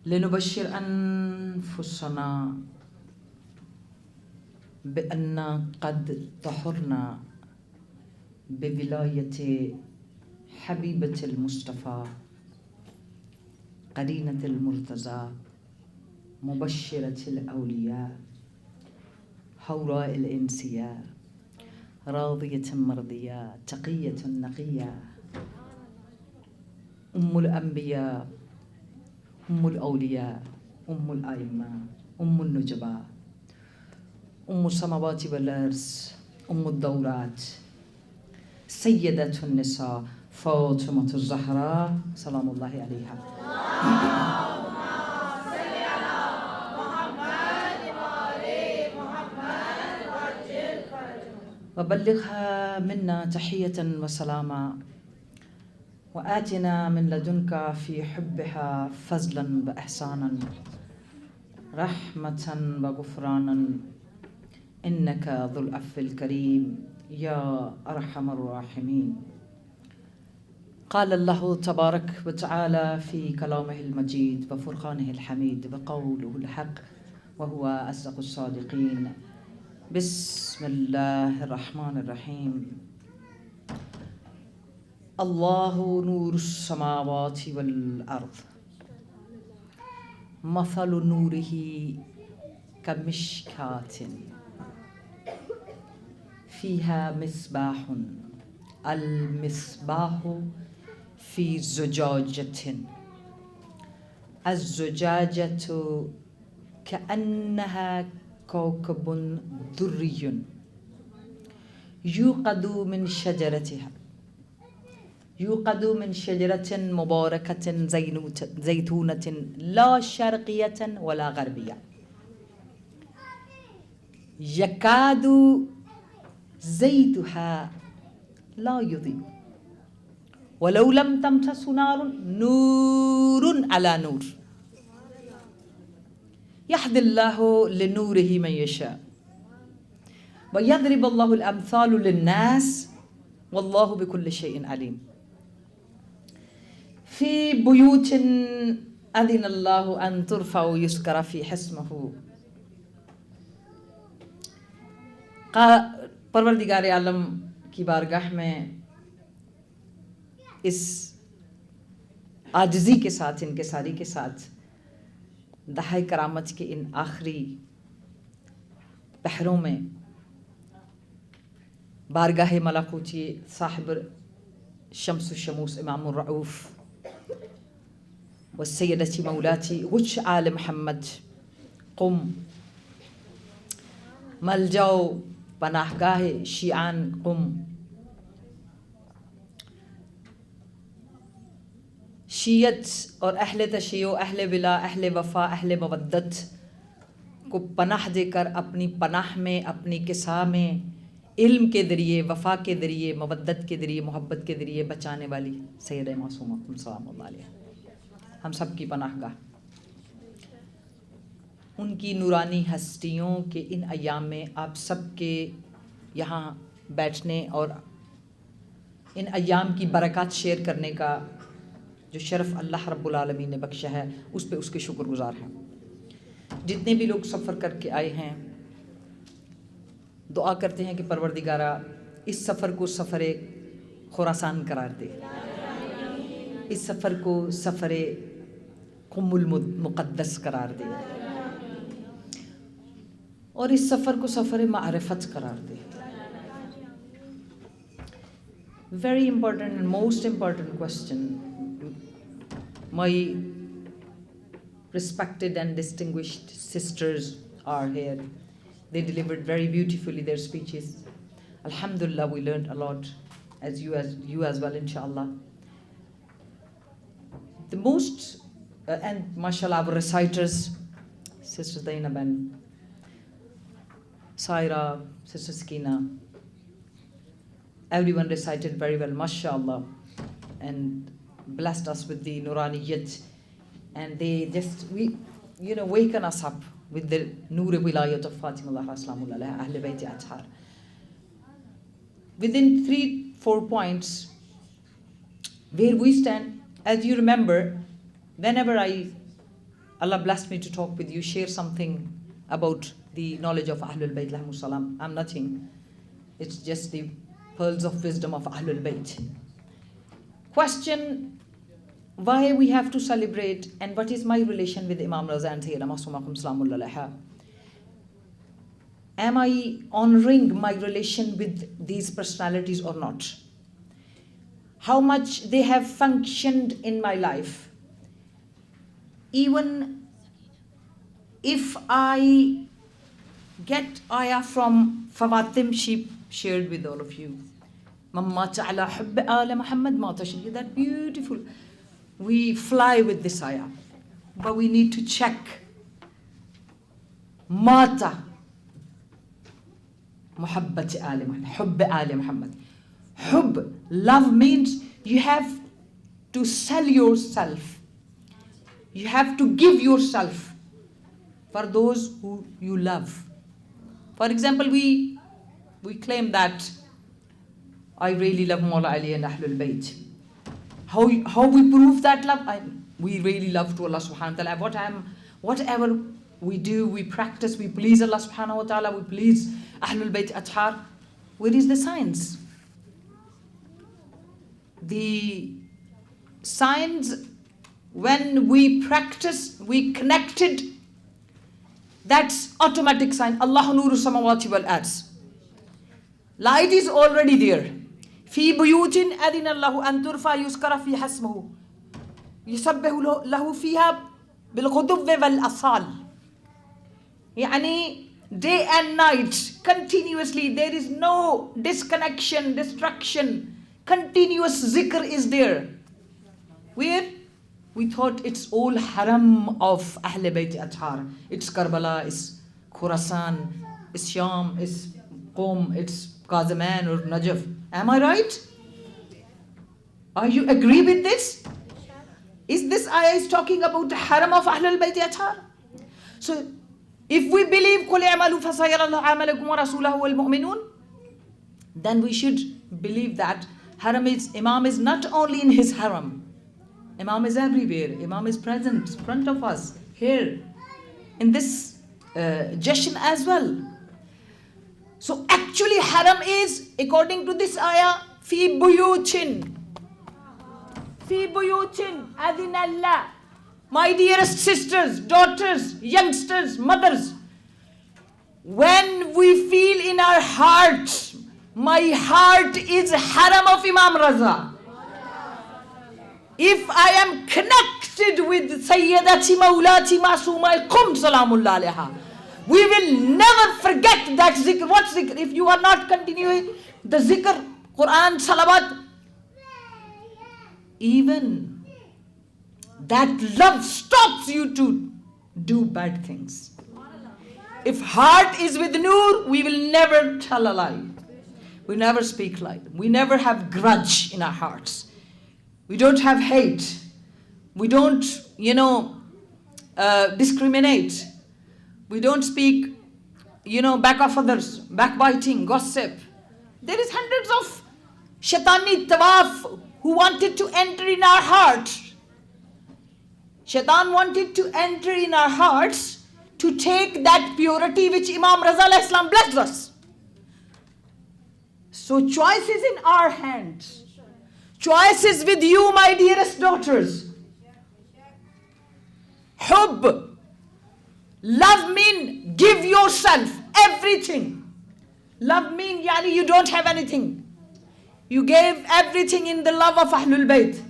لنبشر أنفسنا بأن قد طهرنا بولاية حبيبة المصطفى قرينة المرتضى مبشرة الأولياء حوراء الإنسياء راضية مرضية تقية نقية أم الأنبياء أم الأولياء أم الأئمة أم النجباء أم السماوات والأرض أم الدورات سيدة النساء فاطمة الزهراء سلام الله عليها. وبلغها منا تحية وسلاما وآتنا من لدنك في حبها فضلا وإحسانا رحمة وغفرانا إنك ذو العفو الكريم يا أرحم الراحمين. قال الله تبارك وتعالى في كلامه المجيد وفرقانه الحميد وقوله الحق وهو أصدق الصادقين. بسم الله الرحمن الرحيم. الله نور السماوات والأرض مثل نوره كمشكاة فيها مصباح المصباح في زجاجة الزجاجة كأنها كوكب دري يوقد من شجرة مباركة زيتونة لا شرقية ولا غربية يكاد زيتها لا يضيء ولو لم تمسس نار نور على نور يهدي الله لنوره من يشاء ويضرب الله الأمثال للناس والله بكل شيء عليم. في بيوت أذن الله أن ترفع ويذكر فيها اسمه. پروردگار عالم کی بارگاہ میں اس عاجزی کے ساتھ انکساری کے ساتھ دہائے کرامت کے ان آخری بحروں میں بارگاہ ملکوتی صاحب شمس الشموس امام الرعوف والسيدة مولاتي غش آل محمد قم ملجأ پناہگاہ شیعان قم. شیعت اور اہل تشیع اہل ولا اہل وفا اہل مودت کو پناہ دے کر اپنی پناہ میں اپنی کسا میں علم کے ذریعے وفا کے ذریعے مودت کے ذریعے محبت کے ذریعے بچانے والی سیدہ معصومہ سلام اللہ علیہ ہم سب کی پناہ گاہ. ان کی نورانی ہستیوں کے ان ایام میں آپ سب کے یہاں بیٹھنے اور ان ایام کی برکات شیئر کرنے کا جو شرف اللہ رب العالمین نے بخشا ہے اس پہ اس کے شکر گزار ہیں. جتنے بھی لوگ سفر کر کے آئے ہیں دعا کرتے ہیں کہ پروردگارہ اس سفر کو سفر خراسان قرار دے, اس سفر کو سفر قم المقدس قرار دے, اور اس سفر کو سفر معرفت قرار دے. Very important and most important question. My respected and distinguished sisters are here. They delivered very beautifully their speeches. Alhamdulillah, we learned a lot, as you as well, inshallah. The most, and mashallah, our reciters, Sister Zainab and Saira, Sister Sakina, everyone recited very well, mashallah, and blessed us with the Nuraniyat, and they just, waken us up with the Noor Wilayat of Fatimullah Aslamullah Ahl Bayt Athar. Within 3-4 points, where we stand, as you remember, whenever Allah blessed me to talk with you, share something about the knowledge of Ahlul Bayt Lahum Salam. I'm nothing. It's just the pearls of wisdom of Ahlul Bayt. Question, why we have to celebrate and what is my relation with Imam Raza and Sayyida Masuma Salamullah Alaiha? Am I honoring my relation with these personalities or not? How much they have functioned in my life? Even if I get ayah from Fawatim, she shared with all of you. Mamma ta'ala hubb ala Muhammad ma tashri. That beautiful. We fly with this ayah. But we need to check. Mata muhabbat ali Muhammad. Hubb ali Muhammad. Hubb, love means you have to sell yourself. You have to give yourself for those who you love. For example, we claim that I really love Mawla Ali and Ahlul Bayt. How we prove that love? We really love to Allah subhanahu wa ta'ala. Whatever we do, we practice, we please Allah subhanahu wa ta'ala, we please Ahlul Bayt Athar. Where is the science? The science, when we practice, we connected, that's automatic sign. Allahu nuru samawati wal ards. Light is already there. في بيوت أذن الله أن ترفع يذكر فيها اسمه يسبح له فيها بالغدو والأصال. يعني day and night continuously, there is no disconnection, distraction. Continuous zikr is there. Where? We thought it's all haram of Ahl Bayt Athar. It's Karbala, it's Khurasan, it's Sham, it's Qom, it's Qazaman or Najaf. Am I right? Are you agree with this? Is this ayah is talking about the haram of Ahlul Bayt Athar? So, if we believe قُلْ اعْمَلُوا فَسَيَرَ اللَّهُ عَمَلَكُمْ وَرَسُولَهُ وَالْمُؤْمِنُونَ, then we should believe that Imam is not only in his haram. Imam is everywhere. Imam is present in front of us, here, in this jashan as well. So actually haram is, according to this ayah, fi buyutin. Fi buyutin adinallah. My dearest sisters, daughters, youngsters, mothers, when we feel in our heart, my heart is haram of Imam Raza. If I am connected with Sayyidati Maulati Masuma Qum Salamullah Alaiha, we will never forget that zikr. What zikr? If you are not continuing the zikr, Quran, salawat, even that love stops you to do bad things. If heart is with Noor, we will never tell a lie. We never speak lie. We never have grudge in our hearts. We don't have hate. We don't, discriminate. We don't speak, back of others, backbiting, gossip. There is hundreds of shaitani tawaf who wanted to enter in our heart. Shaitan wanted to enter in our hearts to take that purity which Imam Raza alayhi salam blessed us. So choice is in our hands. Choice is with you, my dearest daughters. Hubb. Love mean give yourself everything. Love mean yani you don't have anything. You gave everything in the love of Ahlul Bayt.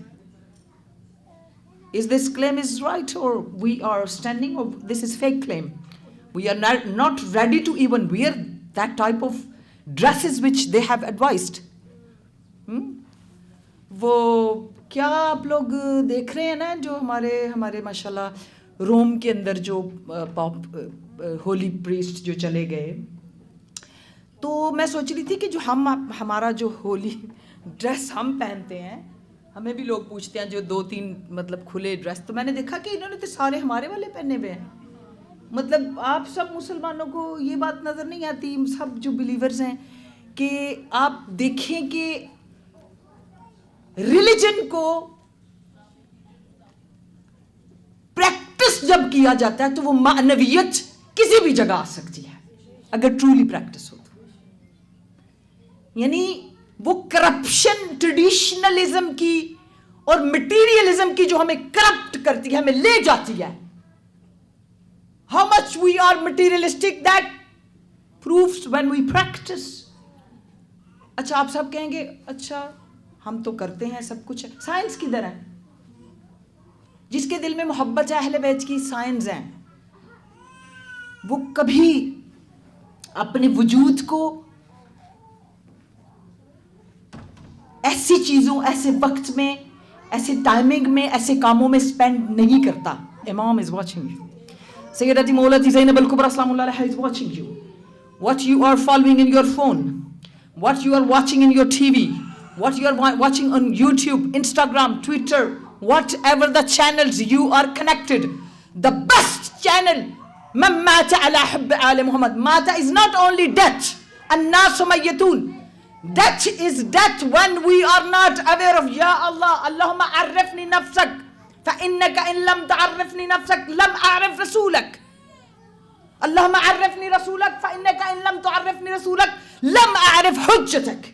Is this claim is right, or we are standing, or this is fake claim? We are not ready to even wear that type of dresses which they have advised. وہ کیا آپ لوگ دیکھ رہے ہیں نا جو ہمارے ماشاءاللہ روم کے اندر جو ہولی پریسٹ جو چلے گئے, تو میں سوچ رہی تھی کہ جو ہمارا جو ہولی ڈریس ہم پہنتے ہیں, ہمیں بھی لوگ پوچھتے ہیں جو 2-3 مطلب کھلے ڈریس, تو میں نے دیکھا کہ انہوں نے تو سارے ہمارے والے پہنے ہوئے ہیں. مطلب آپ سب مسلمانوں کو یہ بات نظر نہیں آتی, سب جو بلیورز ہیں, کہ آپ دیکھیں کہ ریلیجن کو پریکٹس جب کیا جاتا ہے تو وہ معنویت کسی بھی جگہ آ سکتی ہے اگر ٹرولی پریکٹس ہو تو. یعنی وہ کرپشن ٹریڈیشنلزم کی اور مٹیریلزم کی جو ہمیں کرپٹ کرتی ہے, ہمیں لے جاتی ہے. How much we are materialistic, that proves when we practice. اچھا آپ سب کہیں گے اچھا ہم تو کرتے ہیں سب کچھ, سائنس کدھر ہے؟ جس کے دل میں محبت ہے اہل بیت کی, سائنس ہیں, وہ کبھی اپنے وجود کو ایسی چیزوں, ایسے وقت میں, ایسے ٹائمنگ میں, ایسے کاموں میں اسپینڈ نہیں کرتا. امام is watching you. Sayyidati Maulati Zainab al-Kubra Salamullah Alaiha is watching you. What you are following in your phone, what you are watching in your TV, what you are watching on YouTube, Instagram, Twitter, whatever the channels you are connected. The best channel, Man Mata ala Hubb Ali Muhammad. Mata is not only death. An-nasu mayyatun. Death is death when we are not aware of Ya Allah, Allahumma arifni nafsak. فإنك إن لم تعرفني نفسك لم أعرف رسولك. اللهم عرفني رسولك فإنك إن لم تعرفني رسولك لم أعرف حجتك.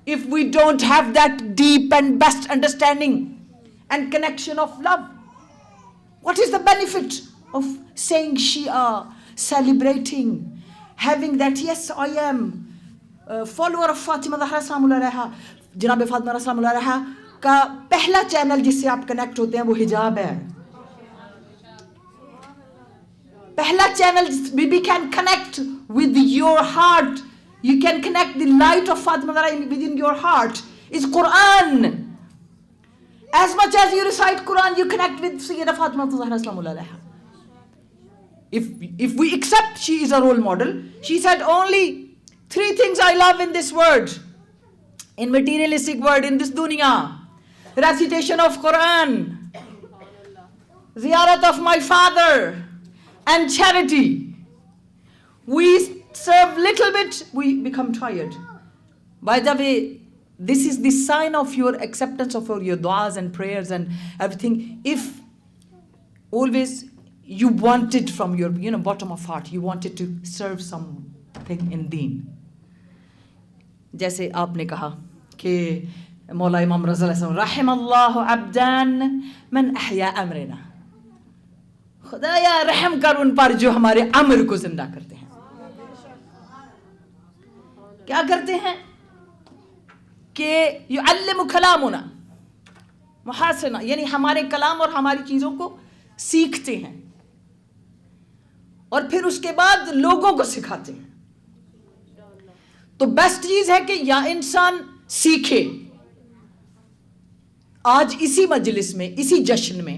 If we don't have that deep and best understanding and connection of love, what is the benefit of saying Shia, celebrating, having that yes I am a follower of Fatima Zahra Salamullah Alaiha. Janab Fatima Salamullah Alaiha کا پہلا channel جس سے آپ connect ہوتے ہیں وہ حجاب ہے. پہلا channel we can connect with your heart, you can connect the light of Fatima Zahra within your heart is Quran. As much as you recite Quran, you connect with Sayyidah Fatima Zahra Salamullah Alaiha. If we accept she is a role model, she said only 3 things I love in this world, in materialistic world, in this dunya: recitation of Quran, ziyarat of my father, and charity. We serve little bit, we become tired. By the way, this is the sign of your acceptance of your du'as and prayers and everything. If always you wanted from your bottom of heart, you wanted to serve something in deen. جیسے آپ نے کہا کہ مولا امام رضا علیہ السلام رحم اللہ عبدان من احیا امرنا, خدایا رحم کر ان پر جو ہمارے امر کو زندہ کرتے ہیں. کیا کرتے ہیں کہ یعلم کلامنا محاسنہ، یعنی ہمارے کلام اور ہماری چیزوں کو سیکھتے ہیں اور پھر اس کے بعد لوگوں کو سکھاتے ہیں. تو بیسٹ چیز ہے کہ یا انسان سیکھے. آج اسی مجلس میں، اسی جشن میں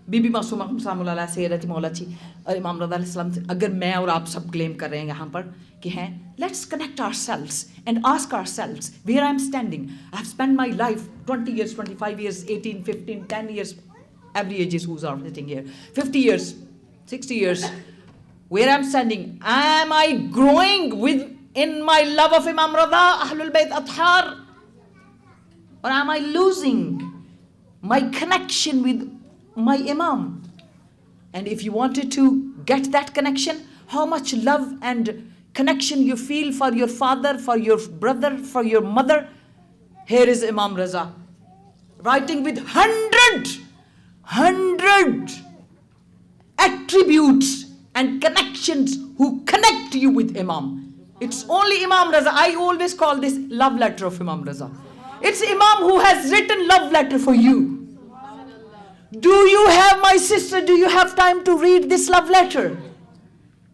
بی بی معصومہ سلام اللہ علیہ سیدتی مولا جی اور امام رضا علیہ السلام سے اگر میں اور آپ سب کلیم کر رہے ہیں یہاں پر کہ ہیں let's connect ourselves and ask ourselves where I am standing. I have spend my life 20 years, 25 years, 18, 15, 10 years, every age is who's are sitting here, 50 years, 60 years, where I'm standing, am I growing in my love of Imam Rada, Ahlul Bayt Athhar, or am I losing my connection with my Imam? And if you wanted to get that connection, how much love and connection you feel for your father, for your brother, for your mother, here is Imam Raza writing with 100 attributes and connections who connect you with Imam. It's only Imam Raza. I always call this love letter of Imam Raza. It's Imam who has written love letter for you. Do you have, my sister, do you have time to read this love letter?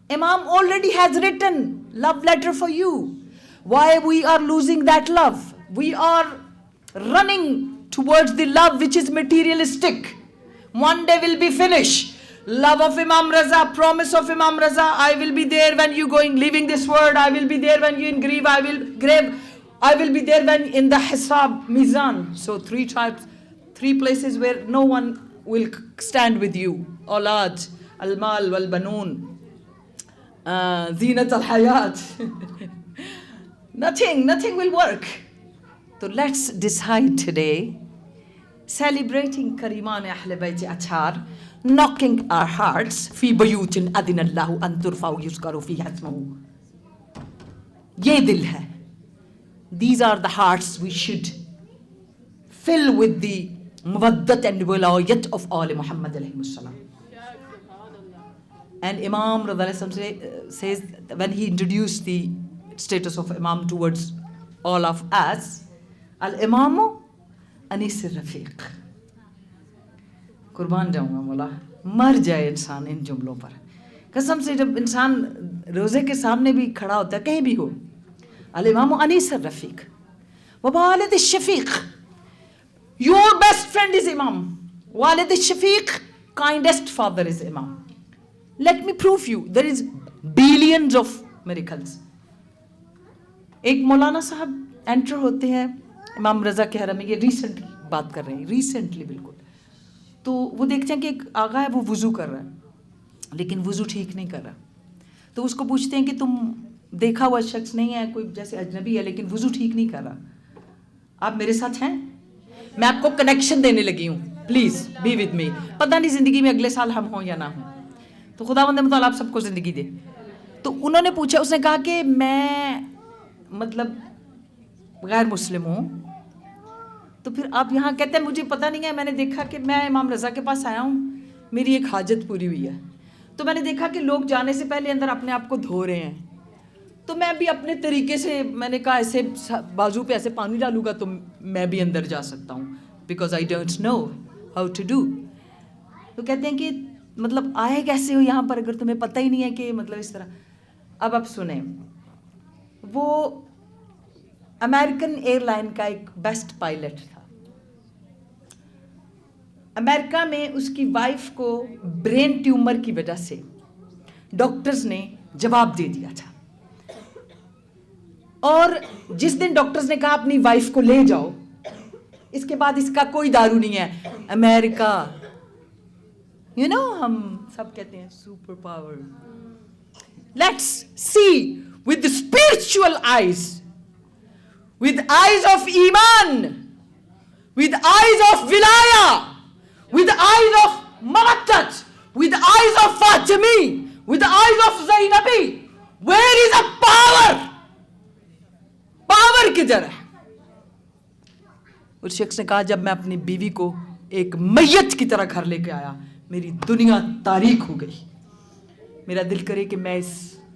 Imam already has written love letter for you. Why we are losing that love? We are running towards the love which is materialistic. One day will be finished. Love of Imam Raza, promise of Imam Raza, I will be there when you going leaving this world. I will be there when you in grief. I will be there when in the Hisab Mizan. So 3 types, 3 places where no one will stand with you. Aulad, al-mal wal-banoon, zinat al-hayat. Nothing will work. So let's decide today, celebrating Kariman Ahl Bayt Athhar, knocking our hearts, fi buyutin adina Allahu an turfa'u yuzkaru fiha ismuhu. Ye dil hai. These are the hearts we should fill with the muwaddat and wilayat of Ali Muhammad alayhi salam. And Imam Radha says, when he introduced the status of Imam towards all of us, Al-Imamu Anis Rafiq. قربان جاؤں گا مولا، مر جائے انسان ان جملوں پر. قسم سے جب انسان روزے کے سامنے بھی کھڑا ہوتا ہے کہیں بھی ہو، الامام انیس الرفیق ووالد الشفیق. Your best friend is Imam. Walid al-Shafiq, kindest father is Imam. Let me prove you, there is billions of miracles. ایک مولانا صاحب انٹر ہوتے ہیں امام رضا کے حرم میں، یہ ریسنٹلی بات کر رہے ہیں، ریسنٹلی بالکل. تو وہ دیکھتے ہیں کہ ایک آقا ہے وہ وضو کر رہا ہے لیکن وضو ٹھیک نہیں کر رہا. تو اس کو پوچھتے ہیں کہ تم دیکھا ہوا شخص نہیں ہے، کوئی جیسے اجنبی ہے لیکن وضو ٹھیک نہیں کر رہا، آپ میرے ساتھ ہیں؟ میں آپ کو کنیکشن دینے لگی ہوں، پلیز بی ود می. پتہ نہیں زندگی میں اگلے سال ہم ہوں یا نہ ہوں، تو خداوند متعال آپ سب کو زندگی دے. تو انہوں نے پوچھا، اس نے کہا کہ میں مطلب غیر مسلم ہوں. تو پھر آپ یہاں کہتے ہیں مجھے پتہ نہیں ہے، میں نے دیکھا کہ میں امام رضا کے پاس آیا ہوں، میری ایک حاجت پوری ہوئی ہے. تو میں نے دیکھا کہ لوگ جانے سے پہلے اندر اپنے آپ کو دھو رہے ہیں، تو میں بھی اپنے طریقے سے میں نے کہا ایسے بازو پہ ایسے پانی ڈالوں گا تو میں بھی اندر جا سکتا ہوں، because I don't know how to do. تو کہتے ہیں کہ مطلب آئے کیسے ہو یہاں پر اگر تمہیں پتہ ہی نہیں ہے کہ مطلب اس طرح. اب آپ سنیں، وہ امریکن ایئر لائن کا ایک بیسٹ پائلٹ تھا. امریکہ میں اس کی وائف کو برین ٹیومر کی وجہ سے ڈاکٹرز نے جواب دے دیا تھا، اور جس دن ڈاکٹرز نے کہا اپنی وائف کو لے جاؤ، اس کے بعد اس کا کوئی دارو نہیں ہے. امریکہ یو نو ہم سب کہتے ہیں super power. Let's see with the spiritual eyes, with eyes of iman, with eyes of wilaya, with eyes of mawaddat, with eyes of Fatimi, with eyes of Zainabi. Where is the power? Power کدھر ہے؟ اس شخص نے کہا جب میں اپنی بیوی کو ایک میت کی طرح گھر لے کے آیا، میری دنیا تاریک ہو گئی. میرا دل کرے کہ میں اس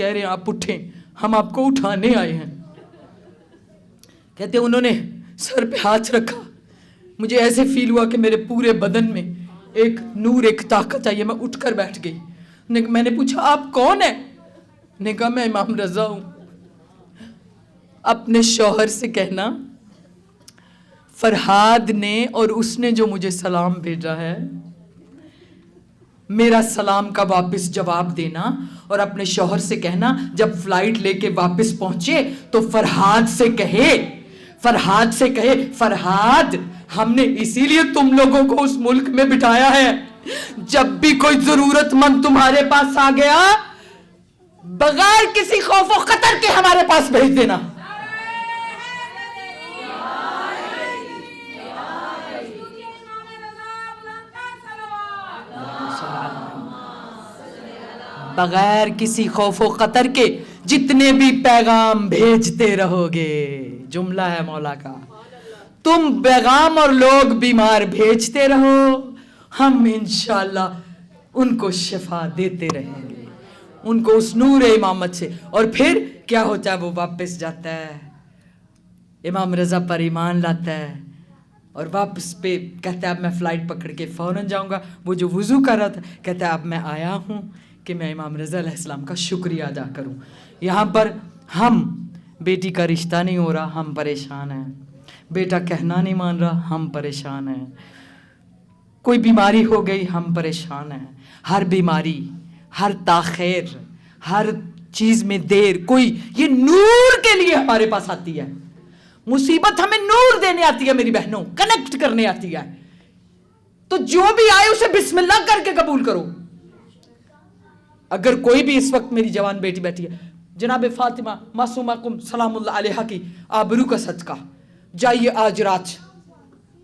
کہہ رہے ہیں آپ اٹھیں, ہم آپ کو اٹھانے آئے ہیں. کہتے ہیں انہوں نے سر پہ ہاتھ رکھا, مجھے ایسے فیل ہوا کہ میرے پورے بدن میں ایک نور, ایک طاقت آئی ہے, میں اٹھ کر بیٹھ گئی. میں نے پوچھا آپ کون ہیں؟ نے کہا میں امام رضا ہوں. اپنے شوہر سے کہنا فرحاد نے اور اس نے جو مجھے سلام بھیجا ہے, میرا سلام کا واپس جواب دینا, اور اپنے شوہر سے کہنا جب فلائٹ لے کے واپس پہنچے تو فرحاد سے کہے, فرحاد ہم نے اسی لیے تم لوگوں کو اس ملک میں بٹھایا ہے, جب بھی کوئی ضرورت مند تمہارے پاس آ گیا بغیر کسی خوف و خطر کے ہمارے پاس بھیج دینا. بغیر کسی خوف و خطر کے جتنے بھی پیغام بھیجتے رہو گے, جملہ ہے مولا کا, تم پیغام اور لوگ بیمار بھیجتے رہو, ہم انشاءاللہ ان کو شفا دیتے رہیں گے, ان کو اس نور امامت سے. اور پھر کیا ہوتا ہے, وہ واپس جاتا ہے, امام رضا پر ایمان لاتا ہے, اور واپس پہ کہتا ہے اب میں فلائٹ پکڑ کے فوراً جاؤں گا. وہ جو وضو کر رہا تھا کہتا ہے اب میں آیا ہوں کہ میں امام رضا علیہ السلام کا شکریہ ادا کروں. یہاں پر ہم, بیٹی کا رشتہ نہیں ہو رہا, ہم پریشان ہیں, بیٹا کہنا نہیں مان رہا, ہم پریشان ہیں, کوئی بیماری ہو گئی, ہم پریشان ہیں. ہر بیماری, ہر تاخیر, ہر چیز میں دیر, کوئی یہ نور کے لیے ہمارے پاس آتی ہے. مصیبت ہمیں نور دینے آتی ہے میری بہنوں, کنیکٹ کرنے آتی ہے. تو جو بھی آئے اسے بسم اللہ کر کے قبول کرو. اگر کوئی بھی اس وقت میری جوان بیٹی بیٹھی ہے, جناب فاطمہ معصومہ کم سلام اللہ علیہ کی آبرو کا صدقہ, جائیے آج رات,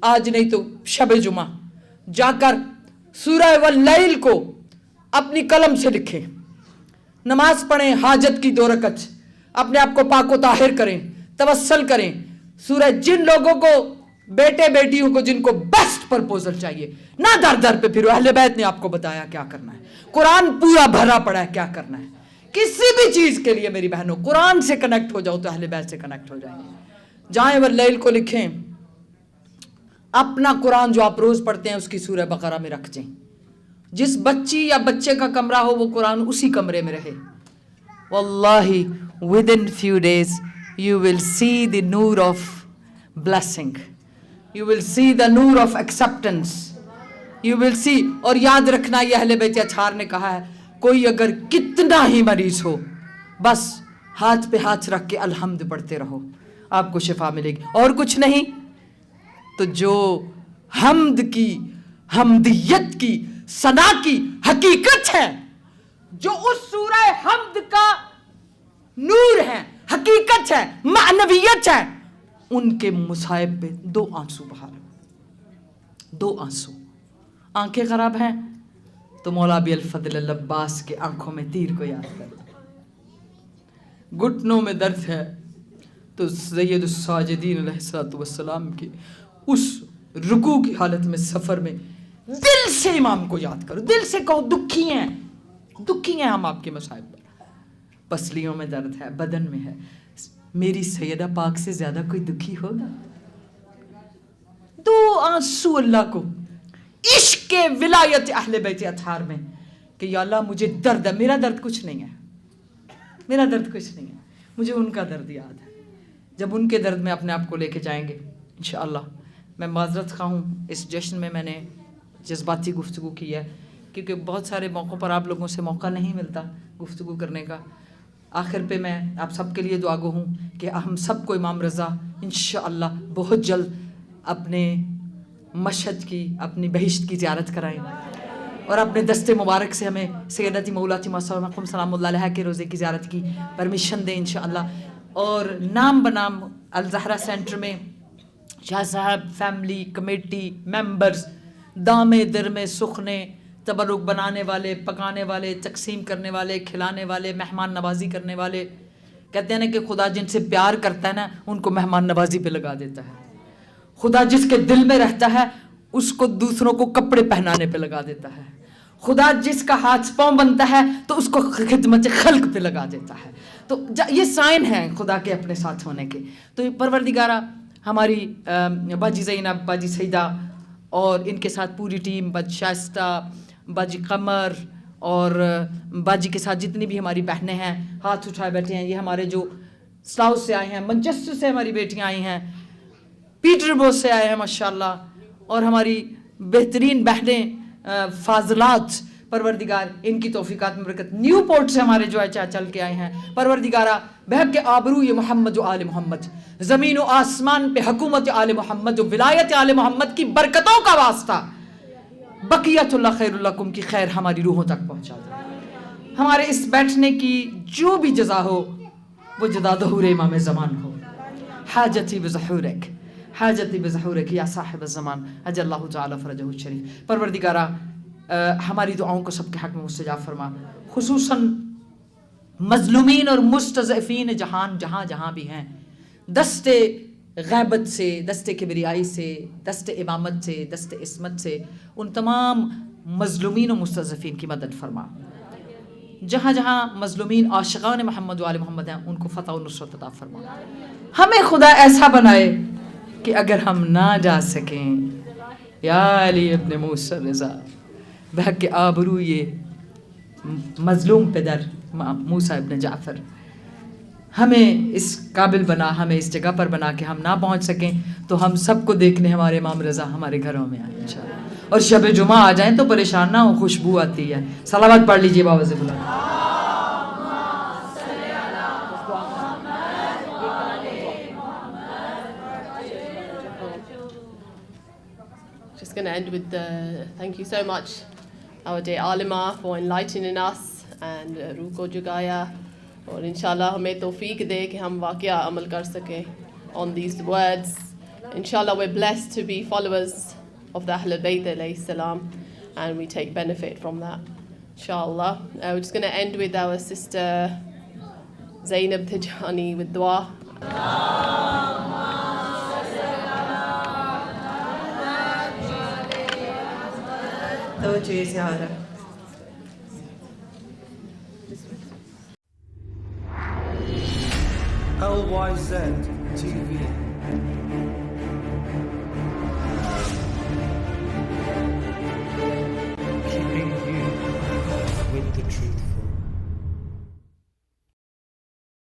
آج نہیں تو شب جمعہ جا کر سورہ واللیل کو اپنی قلم سے لکھیں, نماز پڑھیں, حاجت کی 2 رکعت, اپنے آپ کو پاک و طاہر کریں, توسل کریں. سورہ جن لوگوں کو, بیٹے بیٹیوں کو جن کو بیسٹ پرپوزل چاہیے, نہ در در پہ پھرو, اہل بیت نے آپ کو بتایا کیا کرنا ہے, قرآن پورا بھرا پڑا ہے کیا کرنا ہے. کسی بھی چیز کے لیے میری بہنوں قرآن سے کنیکٹ ہو جاؤ تو اہل بیت سے کنیکٹ ہو جائیں. جائیں واللیل کو لکھیں, اپنا قرآن جو آپ روز پڑھتے ہیں اس کی سورہ بقرہ میں رکھ دیں. جس بچی یا بچے کا کمرہ ہو وہ قرآن اسی کمرے میں رہے. واللہ within few days you will see the noor of blessing, you will see the noor of acceptance, you will see. اور یاد رکھنا, یہ اہل بیت اطہار نے کہا ہے, کوئی اگر کتنا ہی مریض ہو بس ہاتھ پہ ہاتھ رکھ کے الحمد پڑھتے رہو, آپ کو شفا ملے گی. اور کچھ نہیں تو جو حمد کی, حمدیت کی, ثنا کی حقیقت ہے, جو اس سورہ حمد کا نور ہے, حقیقت ہے, معنویت ہے, ان کے مصائب پہ 2 آنسو بہا لو, 2 آنسو. آنکھیں خراب ہیں تو مولا ابی الفضل العباس کے آنکھوں میں تیر کو یاد کر. گھٹنوں میں درد ہے تو سید الساجدین علیہ السلام کے اس رکوع کی حالت میں, سفر میں دل سے امام کو یاد کرو, دل سے کہو دکھی ہیں ہم آپ کے مصائب پر. پسلیوں میں درد ہے, بدن میں ہے, میری سیدہ پاک سے زیادہ کوئی دکھی ہوگا؟ 2 آنسو اللہ کو, عشق ولایت اہل بیت اطہار میں کہ یا اللہ مجھے درد ہے, میرا درد کچھ نہیں ہے, میرا درد کچھ نہیں ہے, مجھے ان کا درد یاد ہے. جب ان کے درد میں اپنے آپ کو لے کے جائیں گے انشاءاللہ. میں معذرت خواہ ہوں, اس جشن میں نے جذباتی گفتگو کی ہے کیونکہ بہت سارے موقعوں پر آپ لوگوں سے موقع نہیں ملتا گفتگو کرنے کا. آخر پہ میں آپ سب کے لیے دعا گو ہوں کہ ہم سب کو امام رضا انشاءاللہ بہت جلد اپنے مشہد کی, اپنی بہشت کی زیارت کرائیں, اور اپنے دست مبارک سے ہمیں سیدتی مولاتی معصومہ سلام اللہ علیہ کے روزے کی زیارت کی پرمیشن دیں انشاءاللہ. اور نام بنام الزہرا سینٹر میں شاہ صاحب, فیملی, کمیٹی ممبرز, دامے درمے سخنے, تبرک بنانے والے, پکانے والے, تقسیم کرنے والے, کھلانے والے, مہمان نوازی کرنے والے. کہتے ہیں نا کہ خدا جن سے پیار کرتا ہے نا ان کو مہمان نوازی پہ لگا دیتا ہے. خدا جس کے دل میں رہتا ہے اس کو دوسروں کو کپڑے پہنانے پہ لگا دیتا ہے. خدا جس کا ہاتھ پاؤں بنتا ہے تو اس کو خدمت خلق پہ لگا دیتا ہے. تو یہ سائن ہے خدا کے اپنے ساتھ ہونے کے. تو پروردگارہ ہماری باجی زینب، باجی سیدہ اور ان کے ساتھ پوری ٹیم، باجی شائستہ، باجی قمر اور باجی کے ساتھ جتنی بھی ہماری بہنیں ہیں ہاتھ اٹھائے بیٹھے ہیں. یہ ہمارے جو سلاؤس سے آئے ہیں، منچسٹر سے ہماری بیٹیاں آئی ہیں، پیٹر بو سے آئے ہیں ماشاءاللہ، اور ہماری بہترین بہنیں فاضلات، پروردگار ان کی توفیقات میں برکت. نیو پورٹ سے ہمارے جو ہے چل کے آئے ہیں، پروردگارہ بہک کے آبرو یہ محمد و آل محمد، زمین و آسمان پہ حکومت آل محمد و ولایت آل محمد کی برکتوں کا واسطہ بقیت اللہ خیر لکم کی خیر ہماری روحوں تک پہنچا دے. ہمارے اس بیٹھنے کی جو بھی جزا ہو وہ جزا ظہور امام زمان ہو. حاجتی بظہورک، حاجتی بظہورک یا صاحب الزمان عجل اللہ تعالی فرجہ الشریف. پروردگارہ ہماری دعاؤں کو سب کے حق میں مستجاب فرما، خصوصاً مظلومین اور مستضعفین جہاں بھی ہیں، دست غیبت سے، دست کبریائی سے، دست امامت سے، دست عصمت سے ان تمام مظلومین و مستضعفین کی مدد فرما. جہاں مظلومین عاشقان محمد و آل محمد ہیں ان کو فتح و نصرت عطا فرما. ہمیں خدا ایسا بنائے کہ اگر ہم نہ جا سکیں، یا علی ابن موسیٰ رضا بحق آبرو یہ مظلوم پدر موسیٰ ابن جعفر، ہمیں اس قابل بنا، ہمیں اس جگہ پر بنا کہ ہم نہ پہنچ سکیں تو ہم سب کو دیکھنے ہمارے امام رضا ہمارے گھروں میں آئیں انشاءاللہ. اور شب جمعہ آ جائیں تو پریشان نہ ہو، خوشبو آتی ہے. صلوات پڑھ لیجئے بابا سے بلا. Just going to end with thank you so much our dear Alima for enlightening us and روح کو جگایا، اور انشاءاللہ ہمیں توفیق دے کہ ہم واقعہ عمل کر سکیں on these words. Inshallah we're blessed to be followers of the Ahlul Bayt alayhi salam and we take benefit from that. Inshallah. We're just going to end with our sister Zainab Tijani with dua. توجہ سے آ رہا LYZ TV.